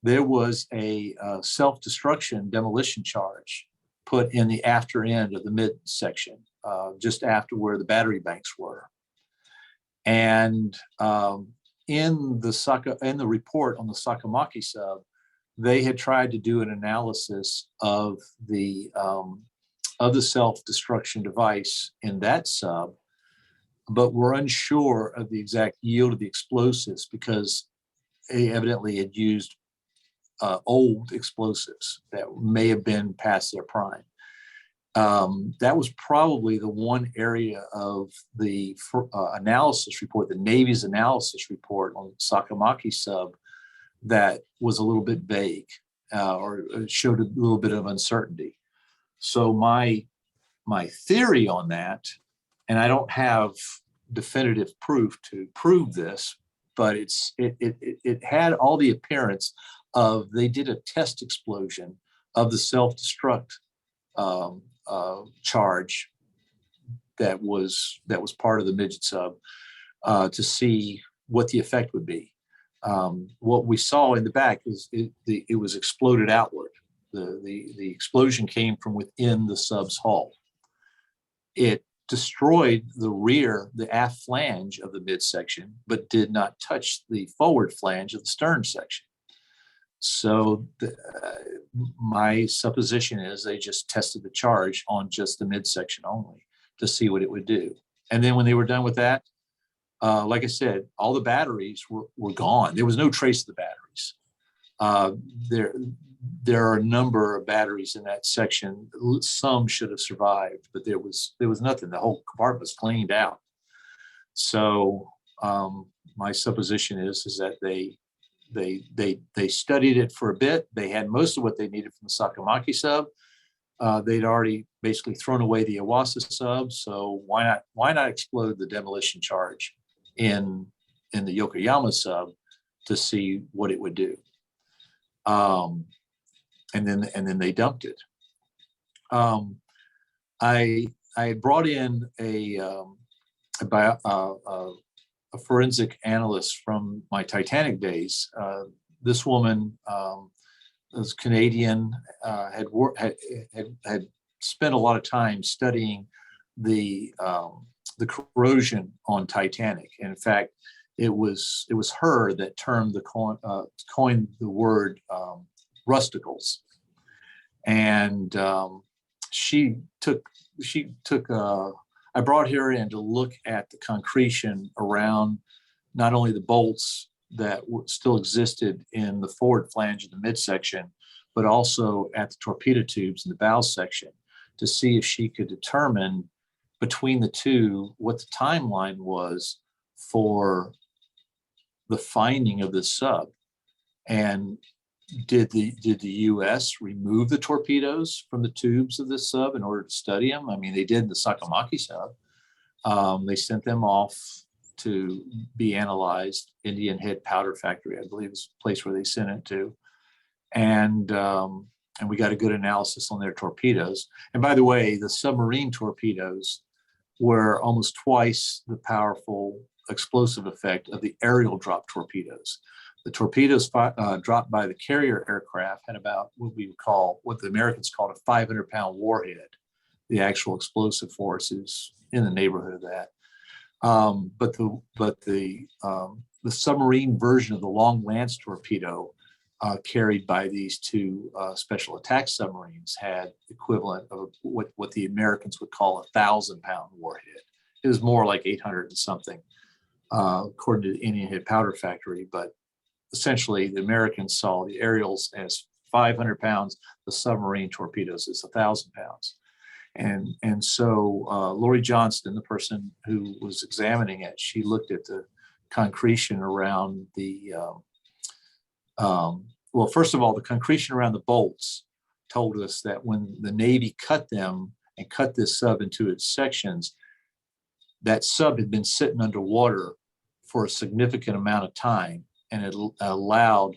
There was a self-destruction demolition charge put in the after end of the midsection, just after where the battery banks were. And in the report on the Sakamaki sub, they had tried to do an analysis of the self-destruction device in that sub, but were unsure of the exact yield of the explosives because they evidently had used old explosives that may have been past their prime. That was probably the one area of the analysis report, the Navy's analysis report on Sakamaki sub, that was a little bit vague or showed a little bit of uncertainty. So my theory on that, and I don't have definitive proof to prove this, but it had all the appearance of they did a test explosion of the self-destruct charge that was part of the Midget sub to see what the effect would be. What we saw in the back is it was exploded outward. The explosion came from within the sub's hull. It destroyed the aft flange of the midsection, but did not touch the forward flange of the stern section. So my supposition is they just tested the charge on just the midsection only to see what it would do. And then when they were done with that, like I said, all the batteries were gone. There was no trace of the batteries. There are a number of batteries in that section. Some should have survived, but there was nothing. The whole compartment was cleaned out. So my supposition is that they studied it for a bit. They had most of what they needed from the Sakamaki sub. They'd already basically thrown away the Wasa Sub. So why not explode the demolition charge in the Yokoyama sub to see what it would do? And then they dumped it. I brought in a forensic analyst from my Titanic days. This woman was Canadian, had spent a lot of time studying the corrosion on Titanic. And in fact, it was her that coined the word rusticles. And I brought her in to look at the concretion around not only the bolts that still existed in the forward flange of the midsection, but also at the torpedo tubes in the bow section to see if she could determine between the two what the timeline was for the finding of this sub. And did the U.S. remove the torpedoes from the tubes of this sub in order to study them? I mean, they did the Sakamaki sub. They sent them off to be analyzed. Indian Head Powder Factory, I believe, is the place where they sent it to. And we got a good analysis on their torpedoes. And by the way, the submarine torpedoes were almost twice the powerful explosive effect of the aerial drop torpedoes. The torpedoes dropped by the carrier aircraft had about what the Americans called a 500-pound warhead. The actual explosive force is in the neighborhood of that. But the submarine version of the long lance torpedo carried by these two special attack submarines had equivalent of what the Americans would call a 1,000-pound warhead. It was more like 800 and something, according to the Indian Head Powder Factory. But essentially, the Americans saw the aerials as 500 pounds, the submarine torpedoes as 1,000 pounds. And so Lori Johnston, the person who was examining it, she looked at the concretion around well, first of all, the concretion around the bolts told us that when the Navy cut them and cut this sub into its sections, that sub had been sitting underwater for a significant amount of time, and it allowed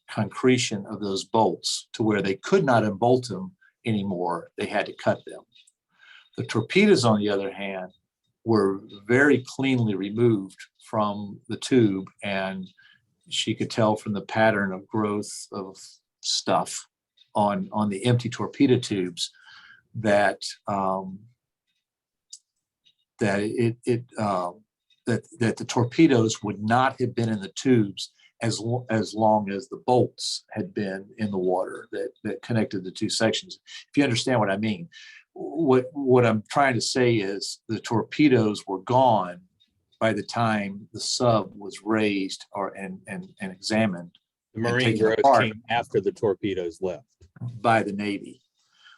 concretion of those bolts to where they could not unbolt them anymore. They had to cut them. The torpedoes, on the other hand, were very cleanly removed from the tube, and she could tell from the pattern of growth of stuff on the empty torpedo tubes that that the torpedoes would not have been in the tubes as long as the bolts had been in the water that connected the two sections. If you understand what I mean, what I'm trying to say is the torpedoes were gone by the time the sub was raised and examined. The marine growth came after the torpedoes left by the Navy.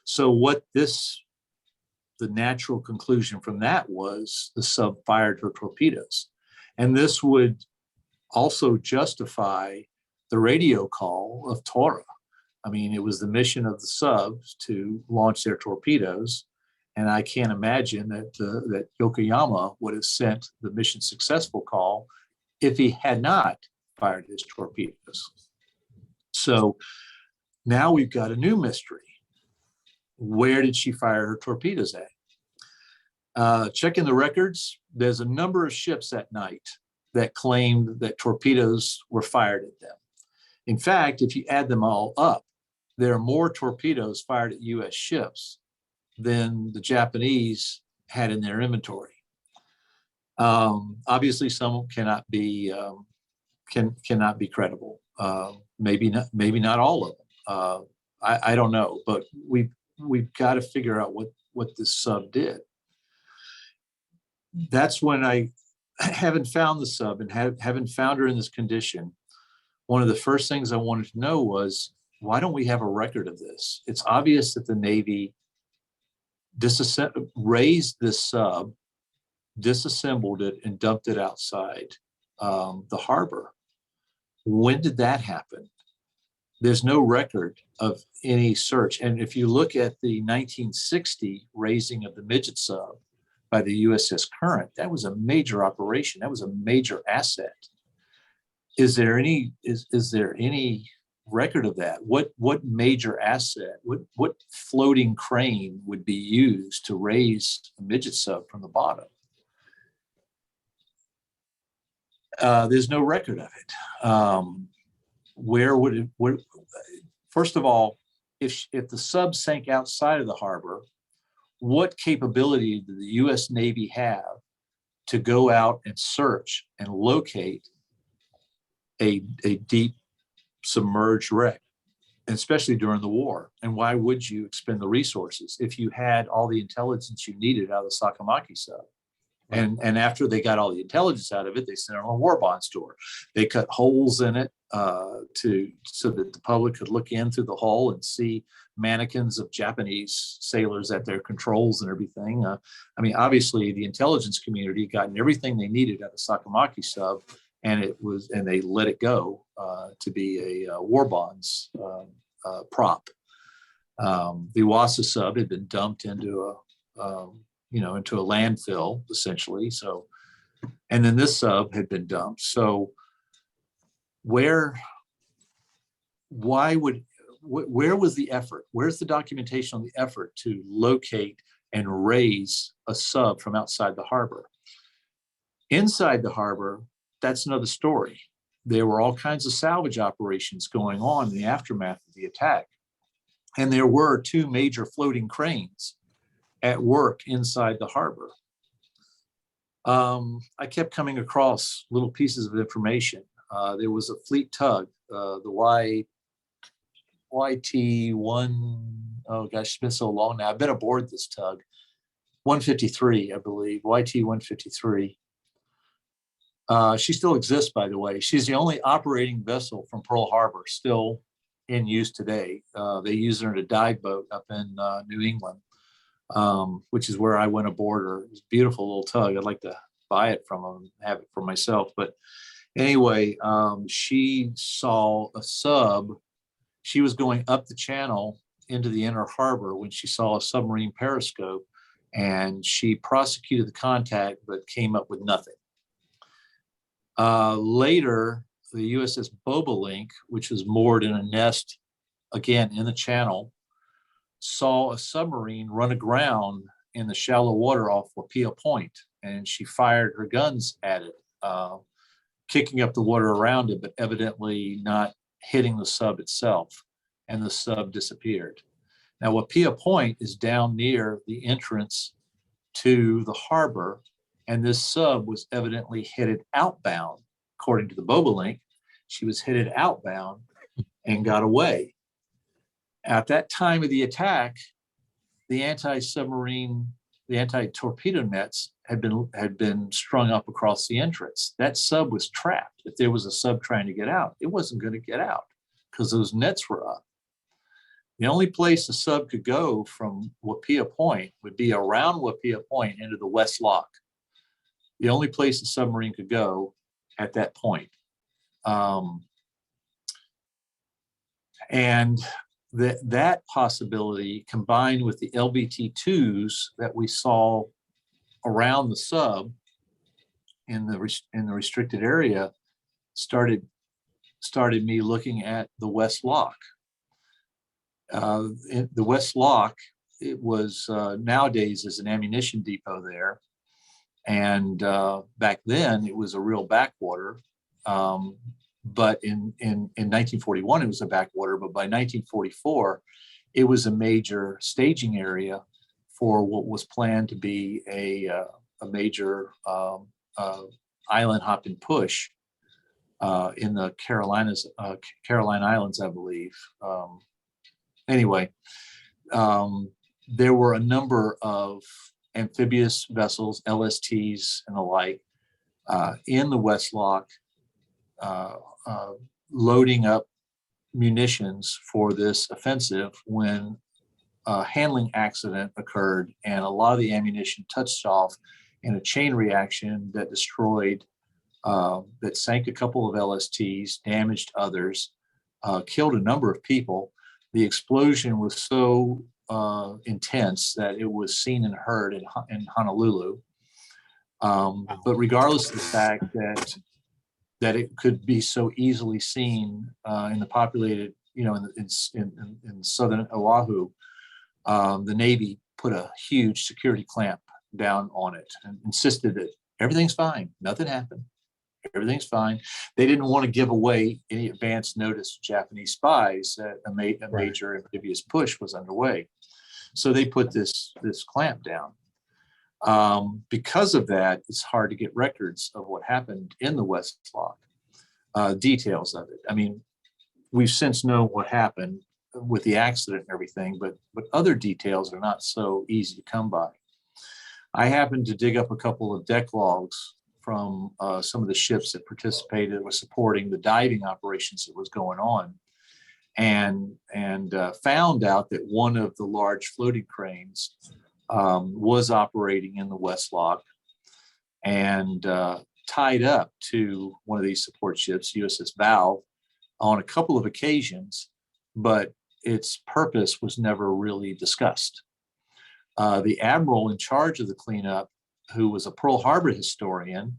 So the natural conclusion from that was the sub fired her torpedoes. And this would also justify the radio call of Tora. I mean, it was the mission of the subs to launch their torpedoes. And I can't imagine that Yokoyama would have sent the mission successful call if he had not fired his torpedoes. So now we've got a new mystery. Where did she fire her torpedoes at? Checking the records, there's a number of ships that night that claimed that torpedoes were fired at them. In fact, if you add them all up, there are more torpedoes fired at U.S. ships than the Japanese had in their inventory. Obviously, some cannot be credible. Maybe not all of them. I don't know, but we've got to figure out what this sub did. That's when I haven't found the sub and haven't found her in this condition. One of the first things I wanted to know was, why don't we have a record of this? It's obvious that the Navy raised this sub, disassembled it, and dumped it outside the harbor. When did that happen? There's no record of any search. And if you look at the 1960 raising of the Midget sub by the USS Current, that was a major operation. That was a major asset. Is there any record of that? What major asset, what floating crane would be used to raise a Midget sub from the bottom? There's no record of it. Where would it? First of all, if the sub sank outside of the harbor, what capability did the U.S. Navy have to go out and search and locate a deep submerged wreck, especially during the war? And why would you expend the resources if you had all the intelligence you needed out of the Sakamaki sub? Right. And after they got all the intelligence out of it, they sent it on a war bond store. They cut holes in it so that the public could look in through the hole and see mannequins of Japanese sailors at their controls and everything. I mean, obviously, the intelligence community gotten everything they needed out of Sakamaki sub, and they let it go to be a war bonds prop. The Wasa Sub had been dumped into a landfill, essentially. So, and then this sub had been dumped. So where was the effort? Where's the documentation on the effort to locate and raise a sub from outside the harbor? Inside the harbor, that's another story. There were all kinds of salvage operations going on in the aftermath of the attack. And there were two major floating cranes at work inside the harbor. I kept coming across little pieces of information. There was a fleet tug, the YT-1, oh gosh, it's been so long now. I've been aboard this tug, 153, I believe, YT-153. She still exists, by the way. She's the only operating vessel from Pearl Harbor still in use today. They use her in a dive boat up in New England, which is where I went aboard her. It's a beautiful little tug. I'd like to buy it from them and have it for myself. But anyway, she saw a sub. She was going up the channel into the inner harbor when she saw a submarine periscope, and she prosecuted the contact but came up with nothing. Later, the USS Bobolink, which was moored in a nest, again in the channel, saw a submarine run aground in the shallow water off Pia Point, and she fired her guns at it, kicking up the water around it, but evidently not hitting the sub itself, and the sub disappeared. Now, Pia Point is down near the entrance to the harbor, And this sub was evidently headed outbound, according to the Bobolink. She was headed outbound and got away. At that time of the attack, the anti-submarine, the anti-torpedo nets had been strung up across the entrance. That sub was trapped. If there was a sub trying to get out, it wasn't going to get out because those nets were up. The only place a sub could go from WWII Point would be around WWII Point into the West Lock. The only place a submarine could go at that point. And that possibility, combined with the LBT-2s that we saw around the sub in the restricted area, started me looking at the West Lock. The West Lock, it was nowadays is an ammunition depot there, and back then it was a real backwater. But in 1941 it was a backwater, but by 1944 it was a major staging area for what was planned to be a major island hopping push in the Caroline Islands, I believe. Anyway, there were a number of amphibious vessels, LSTs and the like, in the West Lock, loading up munitions for this offensive when a handling accident occurred, and a lot of the ammunition touched off in a chain reaction that destroyed, that sank a couple of LSTs, damaged others, killed a number of people. The explosion was so intense that it was seen and heard in Honolulu. But regardless of the fact that it could be so easily seen in the populated, in southern Oahu, the Navy put a huge security clamp down on it and insisted that everything's fine, nothing happened, everything's fine. They didn't want to give away any advance notice to Japanese spies that a major amphibious push was underway. So they put this clamp down. Because of that, it's hard to get records of what happened in the West Lock, details of it. I mean, we've since known what happened with the accident and everything, but other details are not so easy to come by. I happened to dig up a couple of deck logs from some of the ships that participated, were supporting the diving operations that was going on, and found out that one of the large floating cranes was operating in the West Lock and tied up to one of these support ships, USS Valve, on a couple of occasions, but its purpose was never really discussed. The admiral in charge of the cleanup, who was a Pearl Harbor historian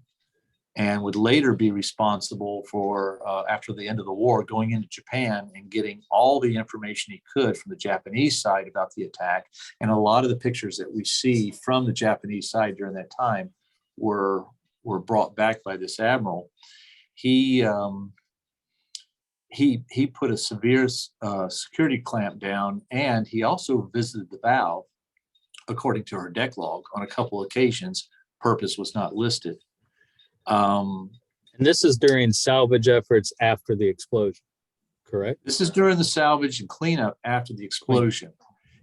and would later be responsible for, after the end of the war, going into Japan and getting all the information he could from the Japanese side about the attack. And a lot of the pictures that we see from the Japanese side during that time were brought back by this admiral. He put a severe security clamp down, and he also visited the Valve, according to her deck log, on a couple of occasions. Purpose was not listed. And this is during salvage efforts after the explosion, correct? This is during the salvage and cleanup after the explosion.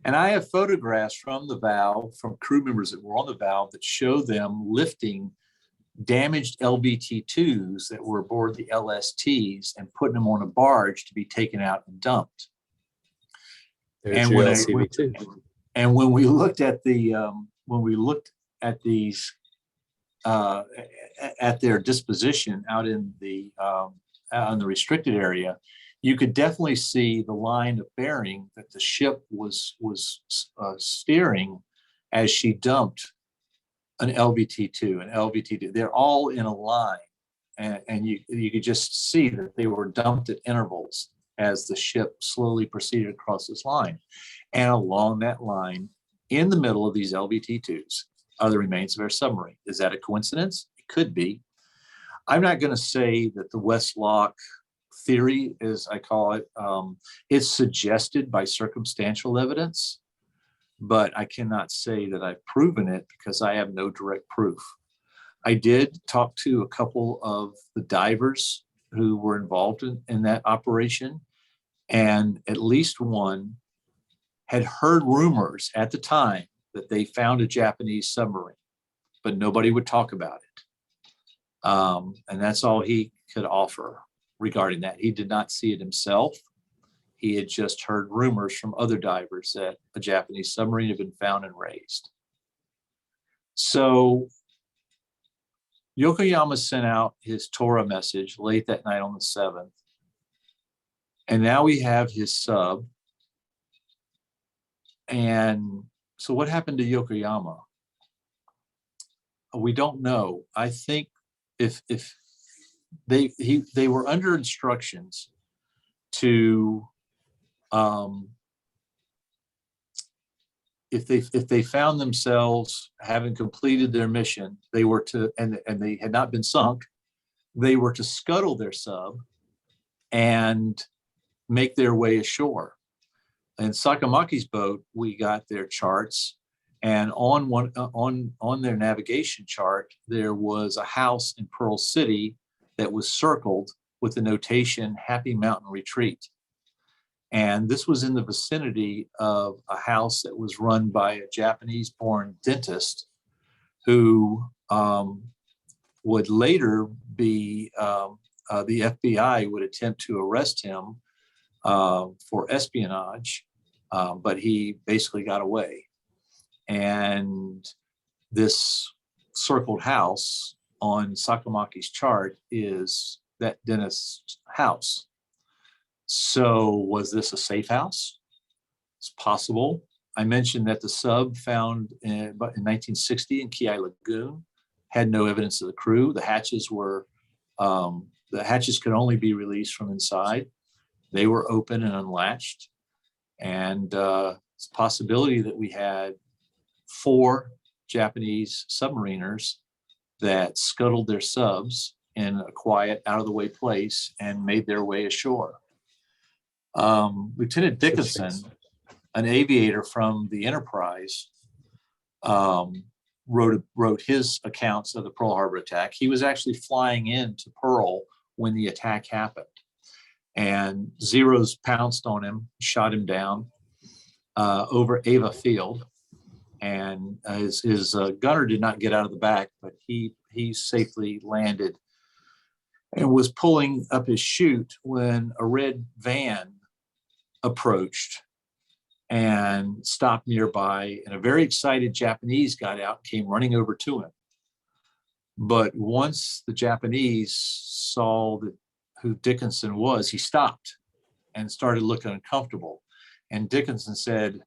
And I have photographs from the Valve, from crew members that were on the Valve, that show them lifting damaged LBT-2s that were aboard the LSTs and putting them on a barge to be taken out and dumped. There's your LCV-2. And when we looked at these at their disposition out in the restricted area, you could definitely see the line of bearing that the ship was steering as she dumped an LBT-2, an LBT-2. They're all in a line, and you could just see that they were dumped at intervals as the ship slowly proceeded across this line. And along that line, in the middle of these LBT-2s, are the remains of our submarine. Is that a coincidence? It could be. I'm not going to say that the West Lock theory, as I call it, is suggested by circumstantial evidence, but I cannot say that I've proven it because I have no direct proof. I did talk to a couple of the divers who were involved in that operation, and at least one had heard rumors at the time that they found a Japanese submarine, but nobody would talk about it. And that's all he could offer regarding that. He did not see it himself. He had just heard rumors from other divers that a Japanese submarine had been found and raised. So Yokoyama sent out his Torah message late that night on the 7th. And now we have his sub. And so what happened to Yokoyama? We don't know. I think if they were under instructions to if they found themselves having completed their mission, they were to, and they had not been sunk, they were to scuttle their sub and make their way ashore. In Sakamaki's boat, we got their charts, and on their navigation chart, there was a house in Pearl City that was circled with the notation Happy Mountain Retreat. And this was in the vicinity of a house that was run by a Japanese-born dentist who would later be, the FBI would attempt to arrest him for espionage, but he basically got away. And this circled house on Sakamaki's chart is that dentist's house. So was this a safe house? It's possible. I mentioned that the sub found in 1960 in Kiai Lagoon had no evidence of the crew. The hatches could only be released from inside. They were open and unlatched. And it's a possibility that we had 4 Japanese submariners that scuttled their subs in a quiet, out-of-the-way place and made their way ashore. Lieutenant Dickinson, an aviator from the Enterprise, wrote his accounts of the Pearl Harbor attack. He was actually flying into Pearl when the attack happened. And Zeros pounced on him, shot him down over Ava Field. And his gunner did not get out of the back, but he safely landed and was pulling up his chute when a red van approached and stopped nearby. And a very excited Japanese got out, came running over to him. But once the Japanese saw who Dickinson was, he stopped and started looking uncomfortable. And Dickinson said,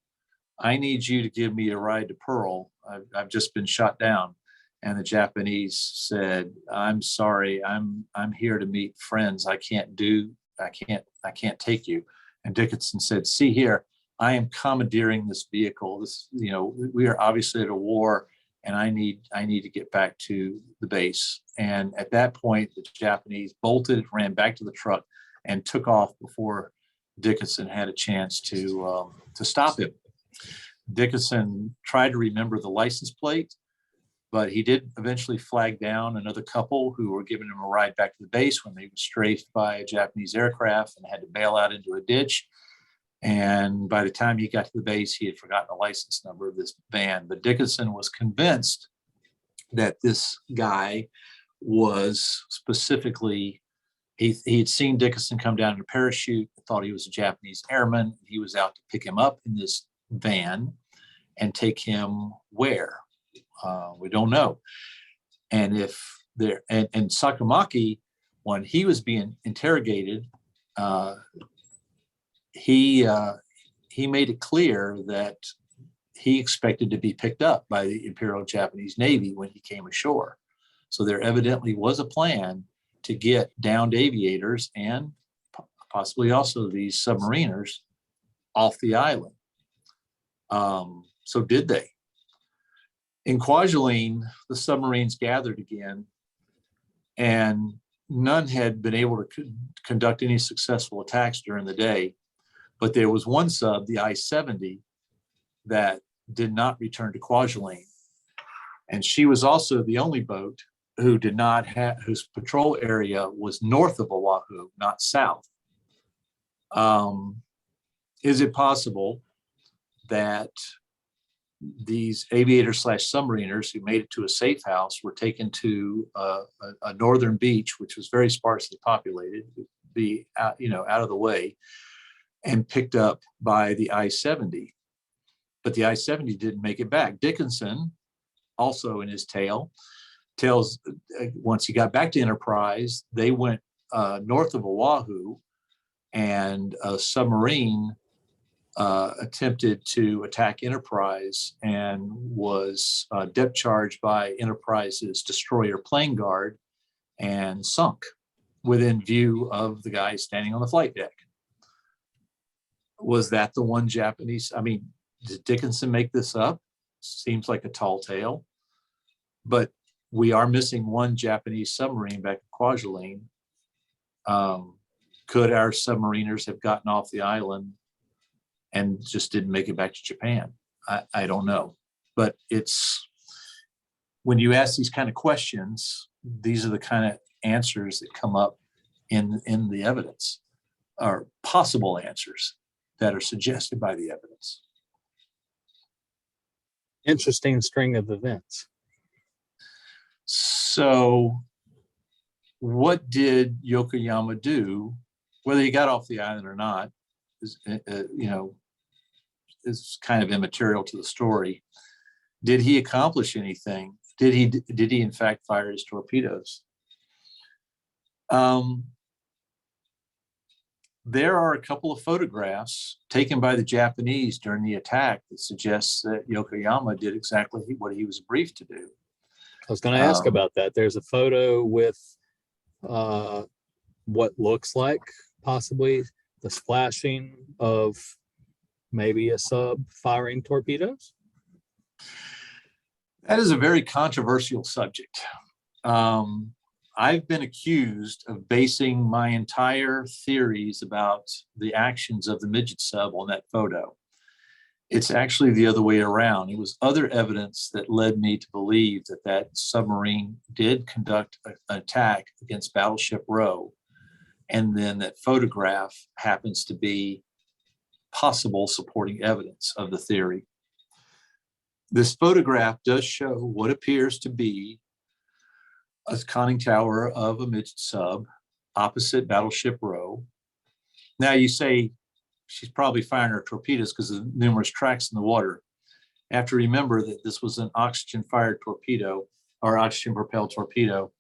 "I need you to give me a ride to Pearl. I've just been shot down." And the Japanese said, "I'm sorry, I'm here to meet friends. I can't take you." And Dickinson said, "See here, I am commandeering this vehicle. We are obviously at a war, and I need to get back to the base." And at that point, the Japanese bolted, ran back to the truck, and took off before Dickinson had a chance to stop him. Dickinson tried to remember the license plate, but he did eventually flag down another couple who were giving him a ride back to the base when they were strafed by a Japanese aircraft and had to bail out into a ditch. And by the time he got to the base, he had forgotten the license number of this van. But Dickinson was convinced that this guy was specifically, he had seen Dickinson come down in a parachute, thought he was a Japanese airman. He was out to pick him up in this van and take him where? We don't know. And and Sakamaki, when he was being interrogated, he made it clear that he expected to be picked up by the Imperial Japanese Navy when he came ashore. So there evidently was a plan to get downed aviators and possibly also these submariners off the island. So did they? In Kwajalein, the submarines gathered again, and none had been able to conduct any successful attacks during the day. But there was one sub, the I-70, that did not return to Kwajalein. And she was also the only boat who did not have, whose patrol area was north of Oahu, not south. Is it possible that these aviators / submariners who made it to a safe house were taken to a northern beach, which was very sparsely populated, be out, out of the way, and picked up by the I-70? But the I-70 didn't make it back. Dickinson, also in his tale, tells once he got back to Enterprise, they went north of Oahu, and a submarine attempted to attack Enterprise and was depth charged by Enterprise's destroyer plane guard and sunk within view of the guy standing on the flight deck. Was that the one Japanese? I mean, did Dickinson make this up? Seems like a tall tale, but we are missing one Japanese submarine back at Kwajalein. Could our submariners have gotten off the island and just didn't make it back to Japan? I don't know. But it's, when you ask these kind of questions, these are the kind of answers that come up in the evidence, or possible answers that are suggested by the evidence. Interesting string of events. So what did Yokoyama do? Whether he got off the island or not is, is kind of immaterial to the story. Did he accomplish anything? Did he in fact fire his torpedoes? There are a couple of photographs taken by the Japanese during the attack that suggests that Yokoyama did exactly what he was briefed to do. I was going to ask about that. There's a photo with what looks like possibly the splashing of maybe a sub firing torpedoes. That is a very controversial subject. I've been accused of basing my entire theories about the actions of the Midget sub on that photo. It's actually the other way around. It was other evidence that led me to believe that that submarine did conduct an attack against Battleship Row, and then that photograph happens to be possible supporting evidence of the theory. This photograph does show what appears to be a conning tower of a Midget sub opposite Battleship Row. Now you say she's probably firing her torpedoes because of the numerous tracks in the water. You have to remember that this was an oxygen-fired torpedo or oxygen-propelled torpedo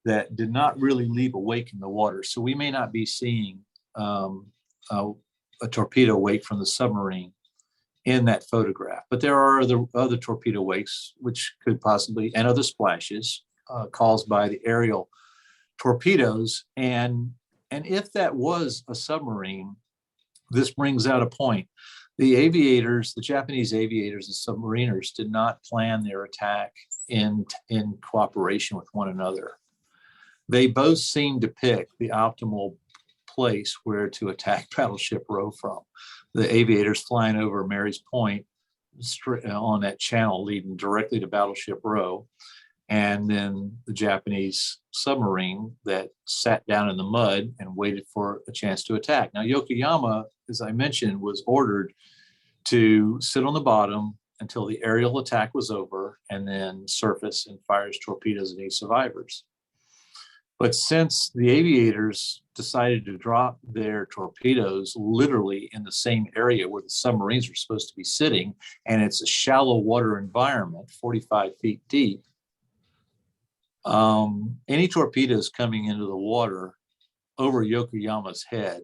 that did not really leave a wake in the water. So we may not be seeing a torpedo wake from the submarine in that photograph. But there are other torpedo wakes, which could possibly, and other splashes caused by the aerial torpedoes. And if that was a submarine, this brings out a point. The aviators, the Japanese aviators and submariners did not plan their attack in cooperation with one another. They both seemed to pick the optimal place where to attack Battleship Row from. The aviators flying over Mary's Point on that channel leading directly to Battleship Row, and then the Japanese submarine that sat down in the mud and waited for a chance to attack. Now, Yokoyama, as I mentioned, was ordered to sit on the bottom until the aerial attack was over and then surface and fire his torpedoes at any survivors. But since the aviators decided to drop their torpedoes literally in the same area where the submarines were supposed to be sitting, and it's a shallow water environment, 45 feet deep, any torpedoes coming into the water over Yokoyama's head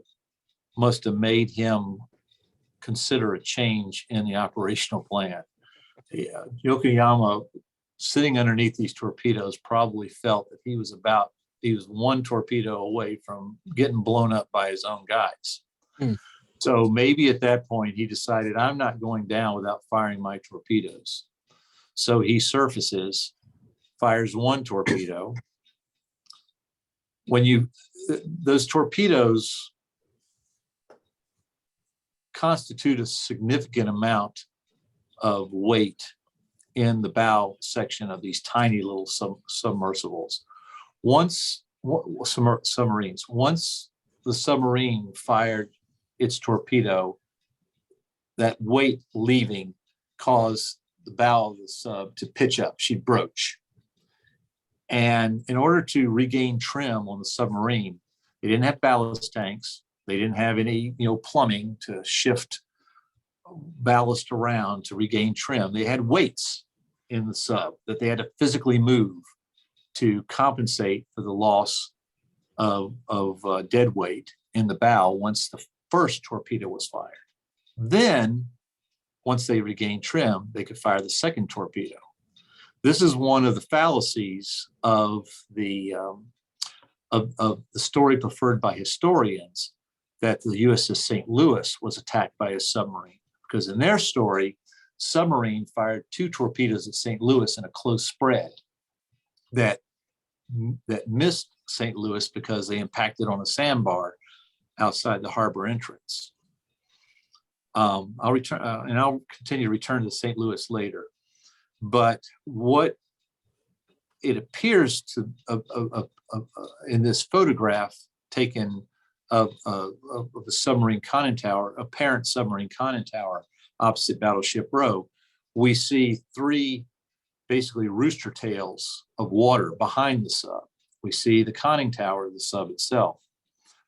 must have made him consider a change in the operational plan. Yeah, Yokoyama, sitting underneath these torpedoes, probably felt that he was one torpedo away from getting blown up by his own guys. So maybe at that point he decided, I'm not going down without firing my torpedoes. So he surfaces, fires one torpedo. Those torpedoes constitute a significant amount of weight in the bow section of these tiny little submersibles. Submarines. Once the submarine fired its torpedo, that weight leaving caused the bow of the sub to pitch up. She'd broach. And in order to regain trim on the submarine, they didn't have ballast tanks. They didn't have any, plumbing to shift ballast around to regain trim. They had weights in the sub that they had to physically move to compensate for the loss of dead weight in the bow once the first torpedo was fired. Then, once they regained trim, they could fire the second torpedo. This is one of the fallacies of the story preferred by historians, that the USS St. Louis was attacked by a submarine, because in their story, submarine fired 2 torpedoes at St. Louis in a close spread that missed St. Louis because they impacted on a sandbar outside the harbor entrance. I'll return, and I'll continue to return to St. Louis later. But what it appears to in this photograph taken of the submarine conning tower, apparent submarine conning tower opposite Battleship Row, we see 3 basically rooster tails of water behind the sub. We see the conning tower of the sub itself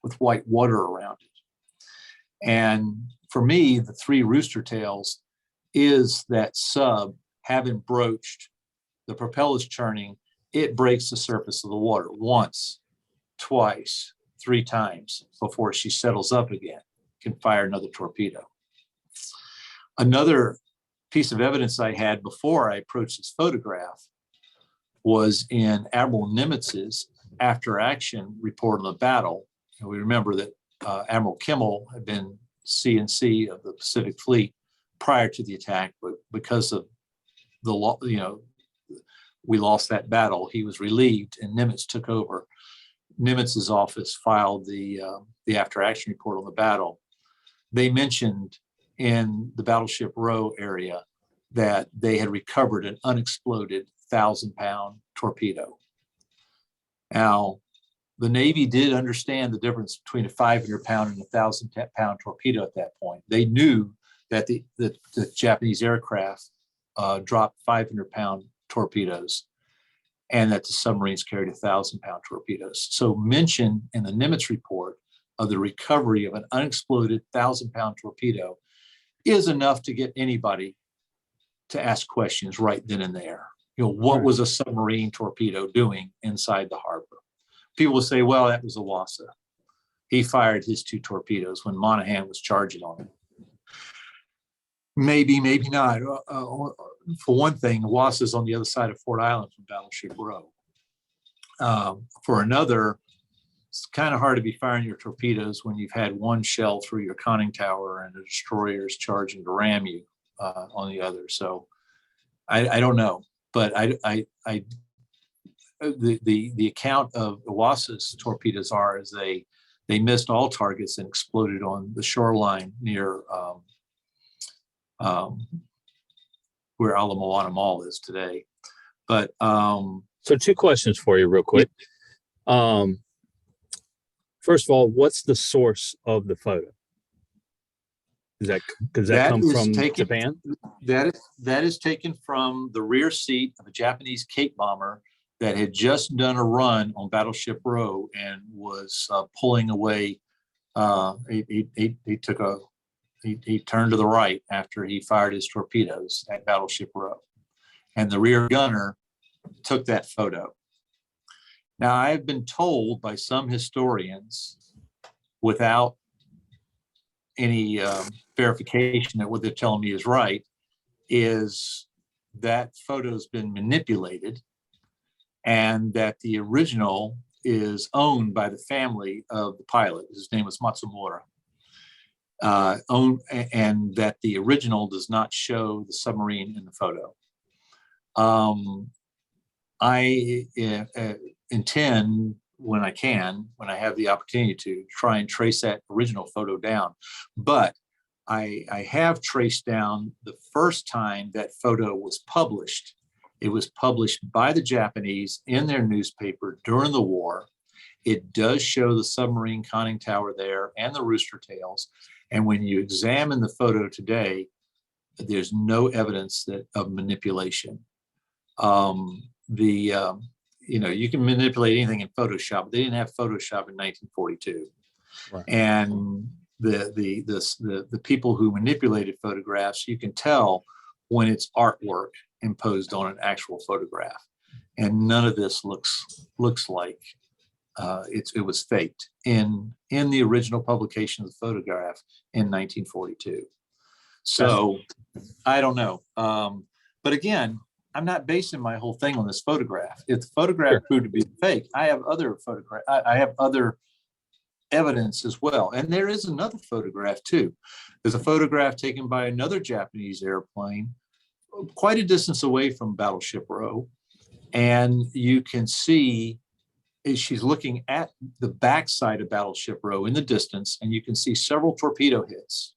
with white water around it. And for me, the 3 rooster tails is that sub having broached, the propellers churning, it breaks the surface of the water once, twice, 3 times before she settles up again, can fire another torpedo. Another piece of evidence I had before I approached this photograph was in Admiral Nimitz's after action report on the battle. And we remember that Admiral Kimmel had been C&C of the Pacific Fleet prior to the attack, but because of we lost that battle, he was relieved and Nimitz took over. Nimitz's office filed the after action report on the battle. They mentioned in the Battleship Row area that they had recovered an unexploded 1,000-pound torpedo. Now, the Navy did understand the difference between a 500-pound and a 1,000-pound torpedo at that point. They knew that the Japanese aircraft dropped 500-pound torpedoes and that the submarines carried 1,000-pound torpedoes. So mention in the Nimitz report of the recovery of an unexploded 1,000-pound torpedo is enough to get anybody to ask questions right then and there. What was a submarine torpedo doing inside the harbor? People will say, well, that was a Wasa. He fired his 2 torpedoes when Monahan was charging on him. Maybe, maybe not. For one thing, Wasa is on the other side of Fort Island from Battleship Row. For another, it's kind of hard to be firing your torpedoes when you've had 1 shell through your conning tower and the destroyer is charging to ram you on the other. So I don't know, but the account of the Wasa's torpedoes is they missed all targets and exploded on the shoreline near where Ala Moana Mall is today. But so 2 questions for you real quick. First of all, what's the source of the photo? Does that come from Japan? That is taken from the rear seat of a Japanese Cape bomber that had just done a run on Battleship Row and was pulling away. He turned to the right after he fired his torpedoes at Battleship Row, and the rear gunner took that photo. Now, I've been told by some historians, without any verification that what they're telling me is right, is that photo's been manipulated and that the original is owned by the family of the pilot. His name was Matsumura. And that the original does not show the submarine in the photo. I intend, when I have the opportunity to try and trace that original photo down. But I have traced down the first time that photo was published. It was published by the Japanese in their newspaper during the war. It does show the submarine conning tower there and the rooster tails. And when you examine the photo today, there's no evidence of manipulation. You can manipulate anything in Photoshop, but they didn't have Photoshop in 1942. Right. And the people who manipulated photographs, you can tell when it's artwork imposed on an actual photograph, and none of this looks like it was faked in the original publication of the photograph in 1942. So I don't know, but again, I'm not basing my whole thing on this photograph. If the photograph proved to be fake, I have other evidence as well. And there is another photograph too. There's a photograph taken by another Japanese airplane quite a distance away from Battleship Row. And you can see she's looking at the backside of Battleship Row in the distance, and you can see several torpedo hits.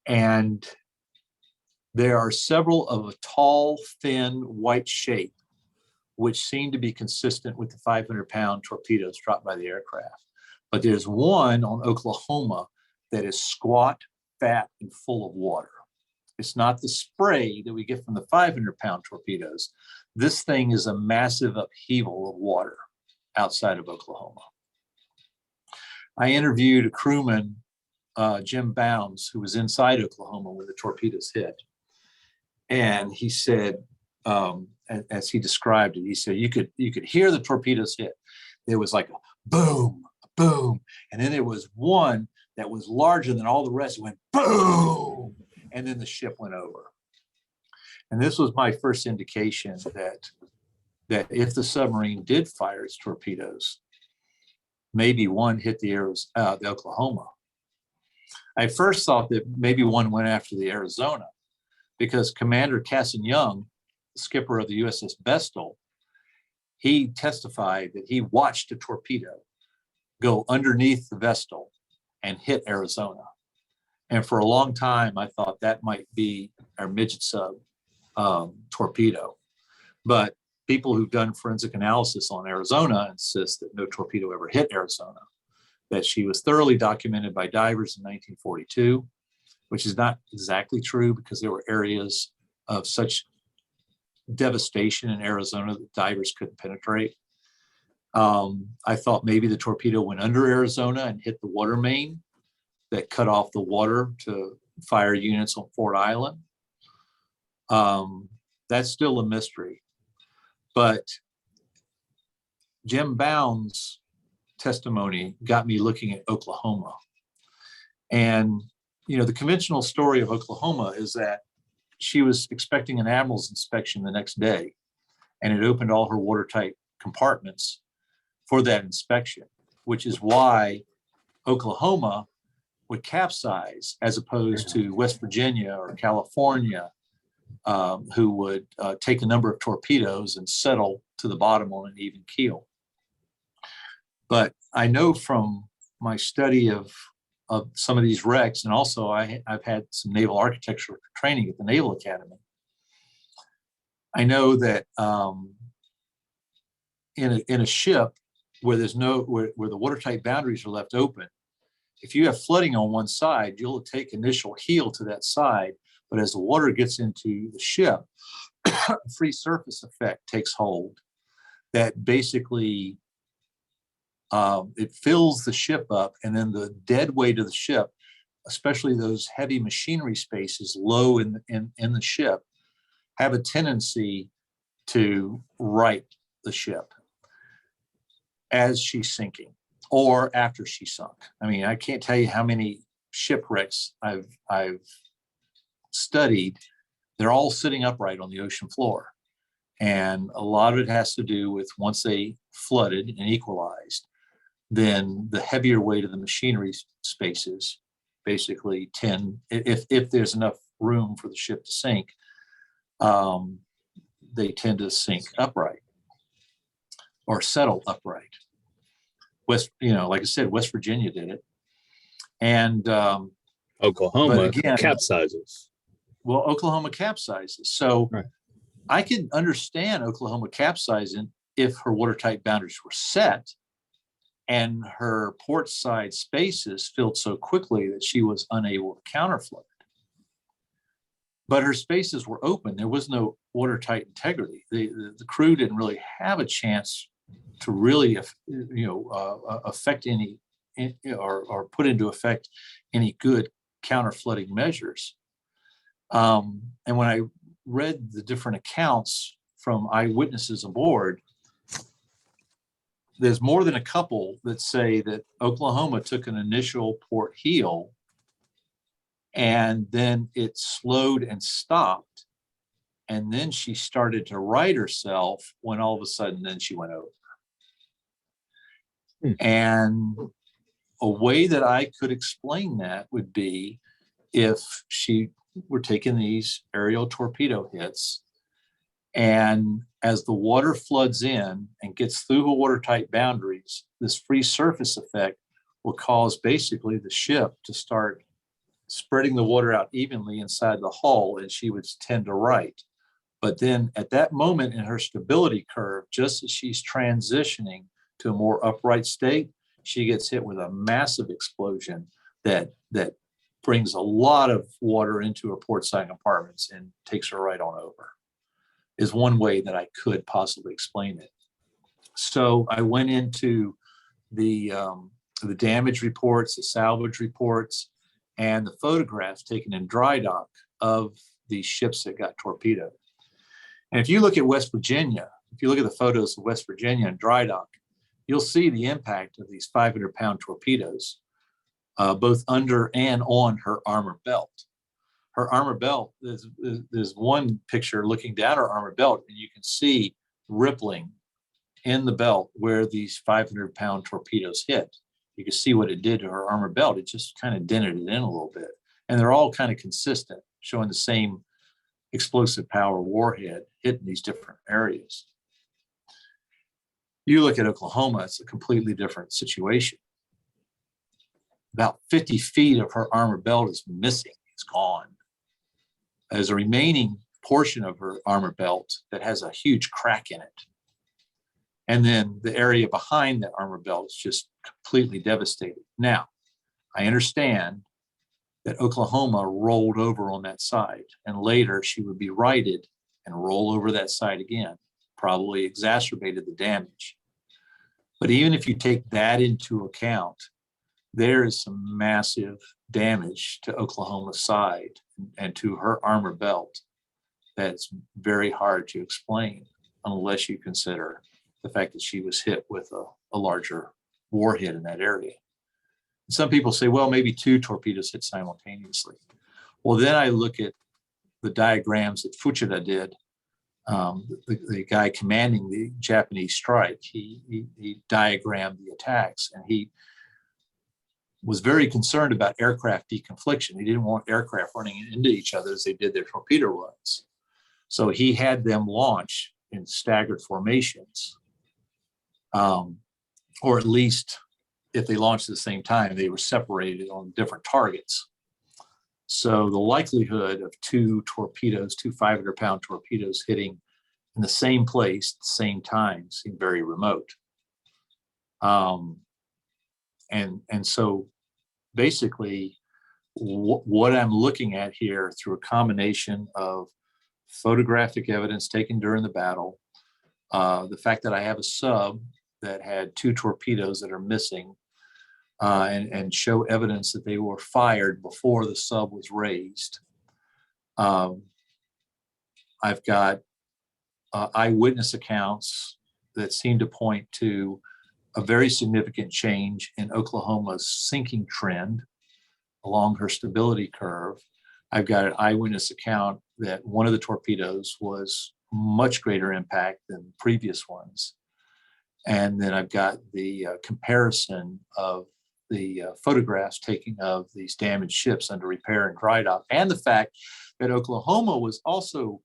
And there are several of a tall, thin, white shape, which seem to be consistent with the 500-pound torpedoes dropped by the aircraft. But there's one on Oklahoma that is squat, fat, and full of water. It's not the spray that we get from the 500-pound torpedoes. This thing is a massive upheaval of water outside of Oklahoma. I interviewed a crewman, Jim Bounds, who was inside Oklahoma when the torpedoes hit. And he said, as he described it, he said, you could hear the torpedoes hit. There was like a boom, boom. And then there was one that was larger than all the rest. It went boom. And then the ship went over. And this was my first indication that if the submarine did fire its torpedoes, maybe one hit the Oklahoma. I first thought that maybe one went after the Arizona, because Commander Casson Young, the skipper of the USS Vestal, he testified that he watched a torpedo go underneath the Vestal and hit Arizona. And for a long time, I thought that might be our Midget sub torpedo. But people who've done forensic analysis on Arizona insist that no torpedo ever hit Arizona, that she was thoroughly documented by divers in 1942, which is not exactly true because there were areas of such devastation in Arizona that divers couldn't penetrate. I thought maybe the torpedo went under Arizona and hit the water main that cut off the water to fire units on Fort Island. That's still a mystery. But Jim Bounds' testimony got me looking at Oklahoma. And, the conventional story of Oklahoma is that she was expecting an admiral's inspection the next day, and it opened all her watertight compartments for that inspection, which is why Oklahoma would capsize as opposed to West Virginia or California, who would take a number of torpedoes and settle to the bottom on an even keel. But I know from my study of some of these wrecks, and also I've had some naval architecture training at the Naval Academy. I know that in a ship where there's where the watertight boundaries are left open, if you have flooding on one side, you'll take initial heel to that side. But as the water gets into the ship, a free surface effect takes hold that basically it fills the ship up, and then the dead weight of the ship, especially those heavy machinery spaces low in the ship, have a tendency to right the ship as she's sinking or after she sunk. I mean, I can't tell you how many shipwrecks I've studied. They're all sitting upright on the ocean floor. And a lot of it has to do with once they flooded and equalized, then the heavier weight of the machinery spaces basically tend, if there's enough room for the ship to sink, they tend to sink upright or settle upright. Like I said, West Virginia did it. And Oklahoma But again, capsizes. well, Oklahoma capsizes. So Right. I can understand Oklahoma capsizing if her watertight boundaries were set and her port side spaces filled so quickly that she was unable to counterflow. But her spaces were open. There was no watertight integrity. The crew didn't really have a chance to really, affect any or put into effect any good counter flooding measures. And when I read the different accounts from eyewitnesses aboard, there's more than a couple that say that Oklahoma took an initial port heel and then it slowed and stopped. And then she started to right herself when all of a sudden then she went over. And a way that I could explain that would be if she were taking these aerial torpedo hits, and as the water floods in and gets through the watertight boundaries, this free surface effect will cause basically the ship to start spreading the water out evenly inside the hull, and she would tend to right. But then at that moment in her stability curve, just as she's transitioning to a more upright state, she gets hit with a massive explosion that brings a lot of water into her port side compartments and takes her right on over, is one way that I could possibly explain it. So I went into the damage reports, the salvage reports, and the photographs taken in dry dock of these ships that got torpedoed. And if you look at West Virginia, if you look at the photos of West Virginia in dry dock, you'll see the impact of these 500-pound torpedoes, both under and on her armor belt. Her armor belt, there's one picture looking down her armor belt, and you can see rippling in the belt where these 500-pound torpedoes hit. You can see what it did to her armor belt. It just kind of dented it in a little bit. And they're all kind of consistent, showing the same explosive power warhead hitting these different areas. You look at Oklahoma, it's a completely different situation. About 50 feet of her armor belt is missing, it's gone. There's a remaining portion of her armor belt that has a huge crack in it. And then the area behind that armor belt is just completely devastated. Now, I understand that Oklahoma rolled over on that side, and later she would be righted and roll over that side again, probably exacerbated the damage. But even if you take that into account, there is some massive damage to Oklahoma's side and to her armor belt that's very hard to explain unless you consider the fact that she was hit with a larger warhead in that area. Some people say, well, maybe two torpedoes hit simultaneously. Well, then I look at the diagrams that Fuchida did, the guy commanding the Japanese strike. He diagrammed the attacks, and he was very concerned about aircraft deconfliction. He didn't want aircraft running into each other as they did their torpedo runs. So he had them launch in staggered formations, or at least if they launched at the same time, they were separated on different targets. So the likelihood of two torpedoes, two 500-pound torpedoes hitting in the same place at the same time seemed very remote. And so basically what I'm looking at here through a combination of photographic evidence taken during the battle, the fact that I have a sub that had two torpedoes that are missing, and show evidence that they were fired before the sub was raised. I've got eyewitness accounts that seem to point to a very significant change in Oklahoma's sinking trend along her stability curve. I've got an eyewitness account that one of the torpedoes was much greater impact than previous ones. And then I've got the comparison of the photographs taken of these damaged ships under repair and dry dock, and the fact that Oklahoma was also,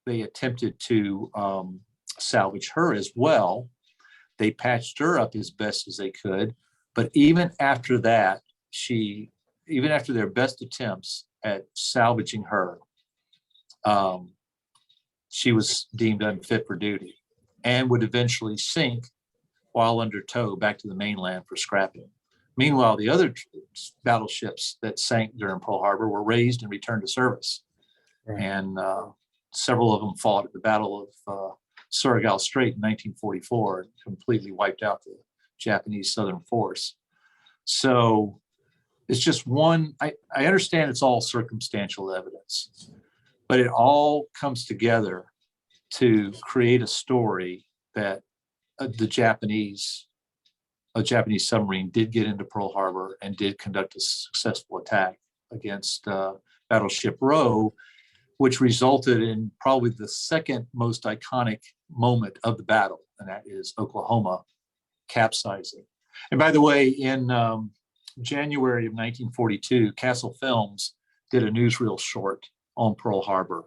they attempted to salvage her as well. They patched her up as best as they could, but even after that, she even after their best attempts at salvaging her, she was deemed unfit for duty and would eventually sink while under tow back to the mainland for scrapping. Meanwhile, the other battleships that sank during Pearl Harbor were raised and returned to service. Right. And several of them fought at the Battle of Surigao Strait in 1944 and completely wiped out the Japanese Southern Force. So it's just one, I understand it's all circumstantial evidence, but it all comes together to create a story that a Japanese submarine did get into Pearl Harbor and did conduct a successful attack against Battleship Roe, which resulted in probably the second most iconic moment of the battle, and that is Oklahoma capsizing. And by the way, in January of 1942, Castle Films did a newsreel short on Pearl Harbor,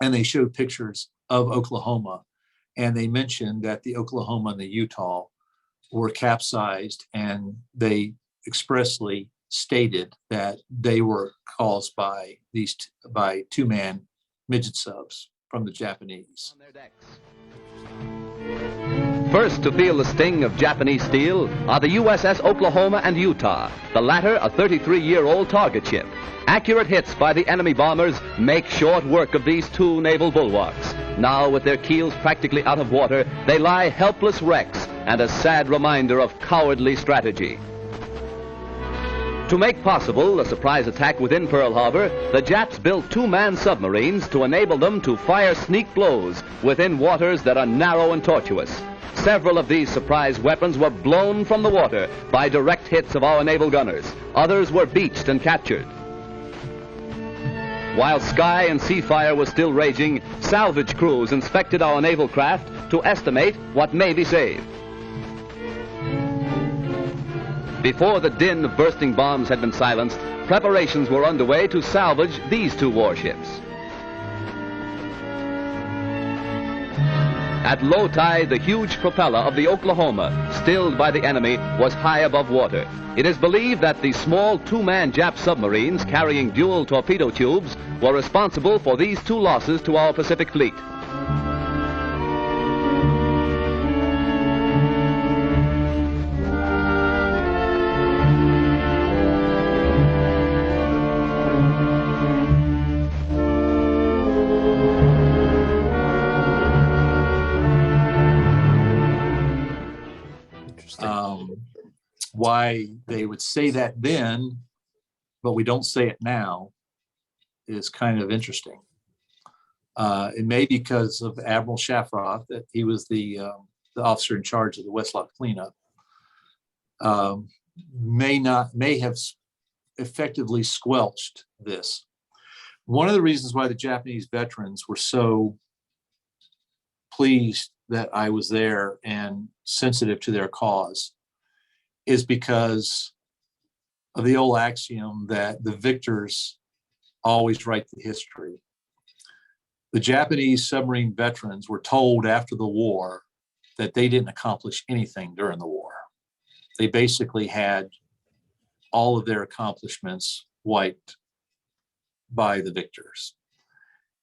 and they showed pictures of Oklahoma, and they mentioned that the Oklahoma and the Utah were capsized, and they expressly stated that they were caused by by two-man midget subs from the Japanese. On their decks. First to feel the sting of Japanese steel are the USS Oklahoma and Utah, the latter a 33-year-old target ship. Accurate hits by the enemy bombers make short work of these two naval bulwarks. Now, with their keels practically out of water, they lie helpless wrecks and a sad reminder of cowardly strategy. To make possible a surprise attack within Pearl Harbor, the Japs built two-man submarines to enable them to fire sneak blows within waters that are narrow and tortuous. Several of these surprise weapons were blown from the water by direct hits of our naval gunners. Others were beached and captured. While sky and sea fire was still raging, salvage crews inspected our naval craft to estimate what may be saved. Before the din of bursting bombs had been silenced, preparations were underway to salvage these two warships. At low tide, the huge propeller of the Oklahoma, stilled by the enemy, was high above water. It is believed that the small two-man Jap submarines carrying dual torpedo tubes were responsible for these two losses to our Pacific fleet. Why they would say that then, but we don't say it now, is kind of interesting. It may be because of Admiral Shafroth, that he was the officer in charge of the Westlock cleanup. May have effectively squelched this. One of the reasons why the Japanese veterans were so pleased that I was there and sensitive to their cause is because of the old axiom that the victors always write the history. The Japanese submarine veterans were told after the war that they didn't accomplish anything during the war. They basically had all of their accomplishments wiped by the victors.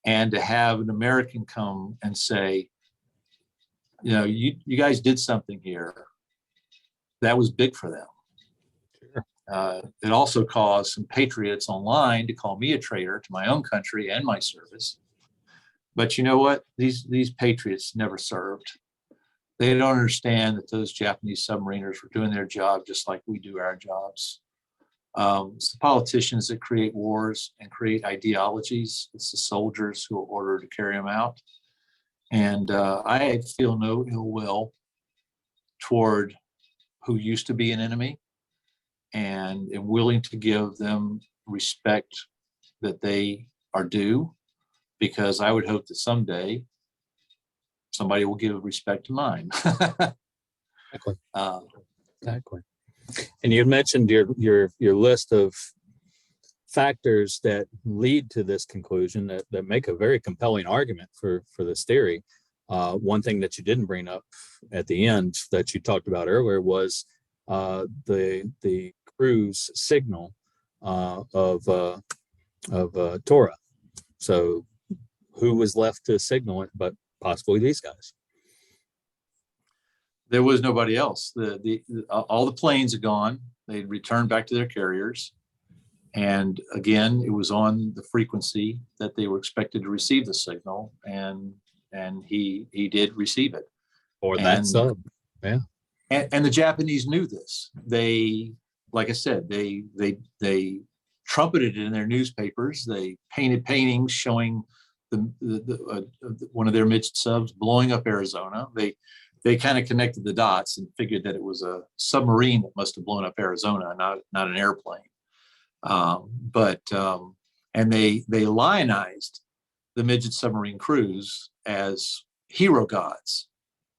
And to have an American come and say, you know, you guys did something here, that was big for them. Sure. It also caused some patriots online to call me a traitor to my own country and my service. But you know what? These patriots never served. They don't understand that those Japanese submariners were doing their job just like we do our jobs. It's the politicians that create wars and create ideologies. It's the soldiers who are ordered to carry them out. And I feel no ill will toward who used to be an enemy, and am willing to give them respect that they are due, because I would hope that someday somebody will give respect to mine. Exactly. Exactly. And you mentioned your list of factors that lead to this conclusion that make a very compelling argument for this theory. One thing that you didn't bring up at the end that you talked about earlier was the crew's signal of Tora. So who was left to signal it but possibly these guys? There was nobody else. All the planes had gone. They'd returned back to their carriers. And again, it was on the frequency that they were expected to receive the signal, and he did receive it. Or that sub, yeah. And the Japanese knew this. They, like I said, they trumpeted it in their newspapers. They painted paintings showing one of their midget subs blowing up Arizona. They kind of connected the dots and figured that it was a submarine that must have blown up Arizona, not an airplane. And they lionized the midget submarine crews as hero gods,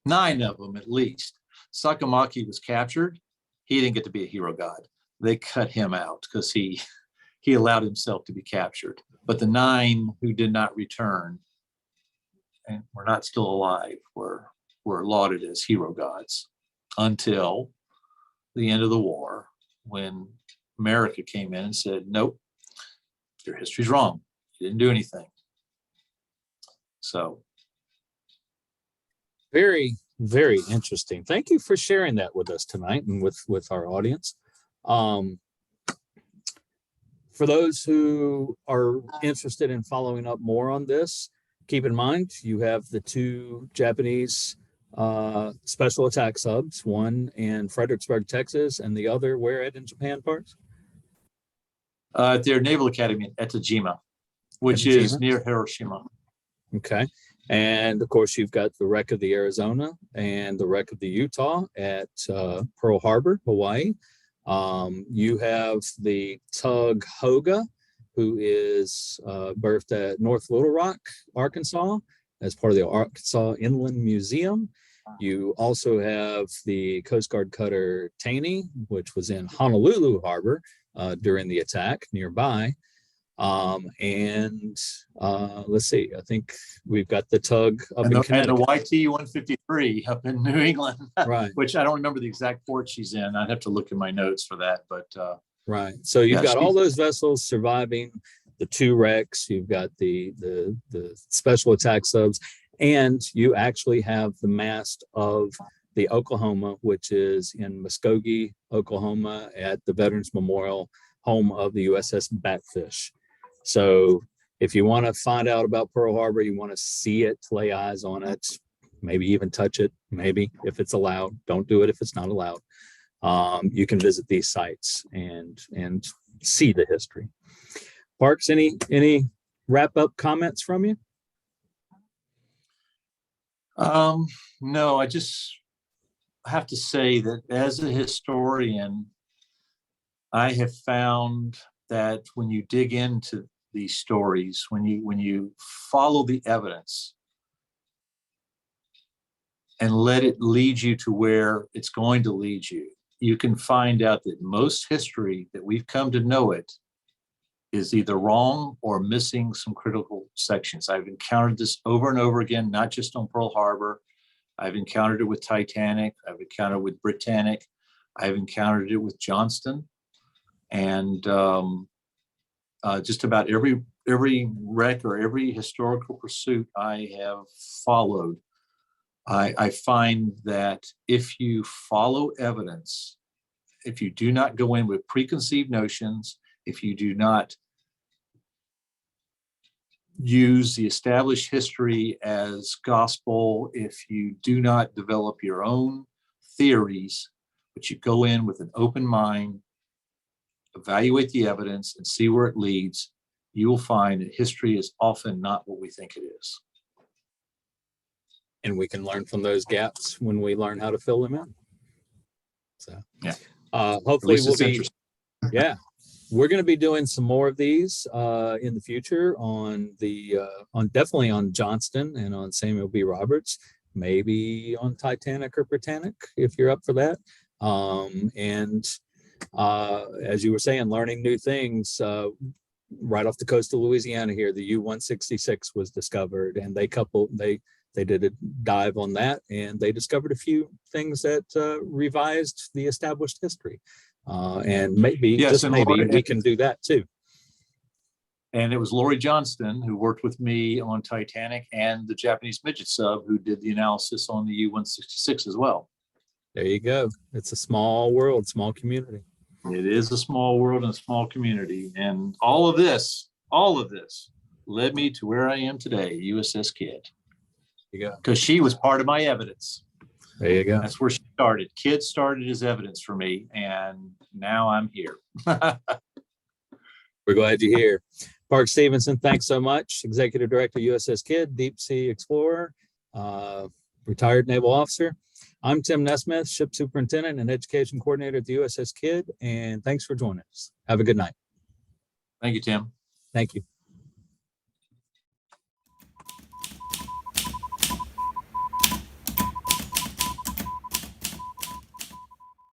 9 of them at least. Sakamaki was captured. He didn't get to be a hero god. They cut him out because he allowed himself to be captured. But the 9 who did not return and were not still alive were lauded as hero gods until the end of the war, when America came in and said, nope, your history's wrong. You didn't do anything. So. Very, very interesting. Thank you for sharing that with us tonight and with our audience. For those who are interested in following up more on this, keep in mind you have the 2 Japanese special attack subs, one in Fredericksburg, Texas, and the other where in Japan, Parks? At their Naval Academy at Etajima, which is near Hiroshima. Okay. And of course, you've got the wreck of the Arizona and the wreck of the Utah at Pearl Harbor, Hawaii. You have the tug Hoga, who is berthed at North Little Rock, Arkansas, as part of the Arkansas Inland Museum. You also have the Coast Guard cutter Taney, which was in Honolulu Harbor during the attack nearby. Let's see, I think we've got the tug up in Connecticut. And the YT 153 up in New England, right? Which I don't remember the exact port she's in. I'd have to look in my notes for that, but right. So you've got all those vessels surviving the 2 wrecks. You've got the special attack subs, and you actually have the mast of the Oklahoma, which is in Muskogee, Oklahoma, at the Veterans Memorial, home of the USS Batfish. So if you want to find out about Pearl Harbor, you want to see it, lay eyes on it, maybe even touch it, maybe if it's allowed. Don't do it if it's not allowed. You can visit these sites and see the history. Parks, any wrap up comments from you? No, I just have to say that as a historian, I have found that when you dig into these stories, when you follow the evidence and let it lead you to where it's going to lead you, you can find out that most history that we've come to know it is either wrong or missing some critical sections. I've encountered this over and over again, not just on Pearl Harbor. I've encountered it with Titanic. I've encountered it with Britannic. I've encountered it with Johnston. And just about every wreck or every historical pursuit I have followed, I find that if you follow evidence, if you do not go in with preconceived notions, if you do not use the established history as gospel, if you do not develop your own theories, but you go in with an open mind, evaluate the evidence and see where it leads, you will find that history is often not what we think it is. And we can learn from those gaps when we learn how to fill them in. So yeah, hopefully we'll be, yeah, we're going to be doing some more of these in the future on definitely on Johnston and on Samuel B. Roberts, maybe on Titanic or Britannic, if you're up for that. As you were saying, learning new things, right off the coast of Louisiana here, the U-166 was discovered, and they did a dive on that, and they discovered a few things that revised the established history. And maybe, Yes, just and maybe, Lori- we can do that too. And it was Lori Johnston who worked with me on Titanic and the Japanese Midget sub who did the analysis on the U-166 as well. There you go. It's a small world, small community. It is a small world and a small community. And all of this led me to where I am today, USS KIDD. There you go. Because she was part of my evidence. There you go. That's where she started. KIDD started as evidence for me, and now I'm here. We're glad you're here. Parks Stephenson, thanks so much. Executive Director, USS KIDD, Deep Sea Explorer, retired naval officer. I'm Tim Nesmith, Ship Superintendent and Education Coordinator at the USS KIDD, and thanks for joining us. Have a good night. Thank you, Tim. Thank you.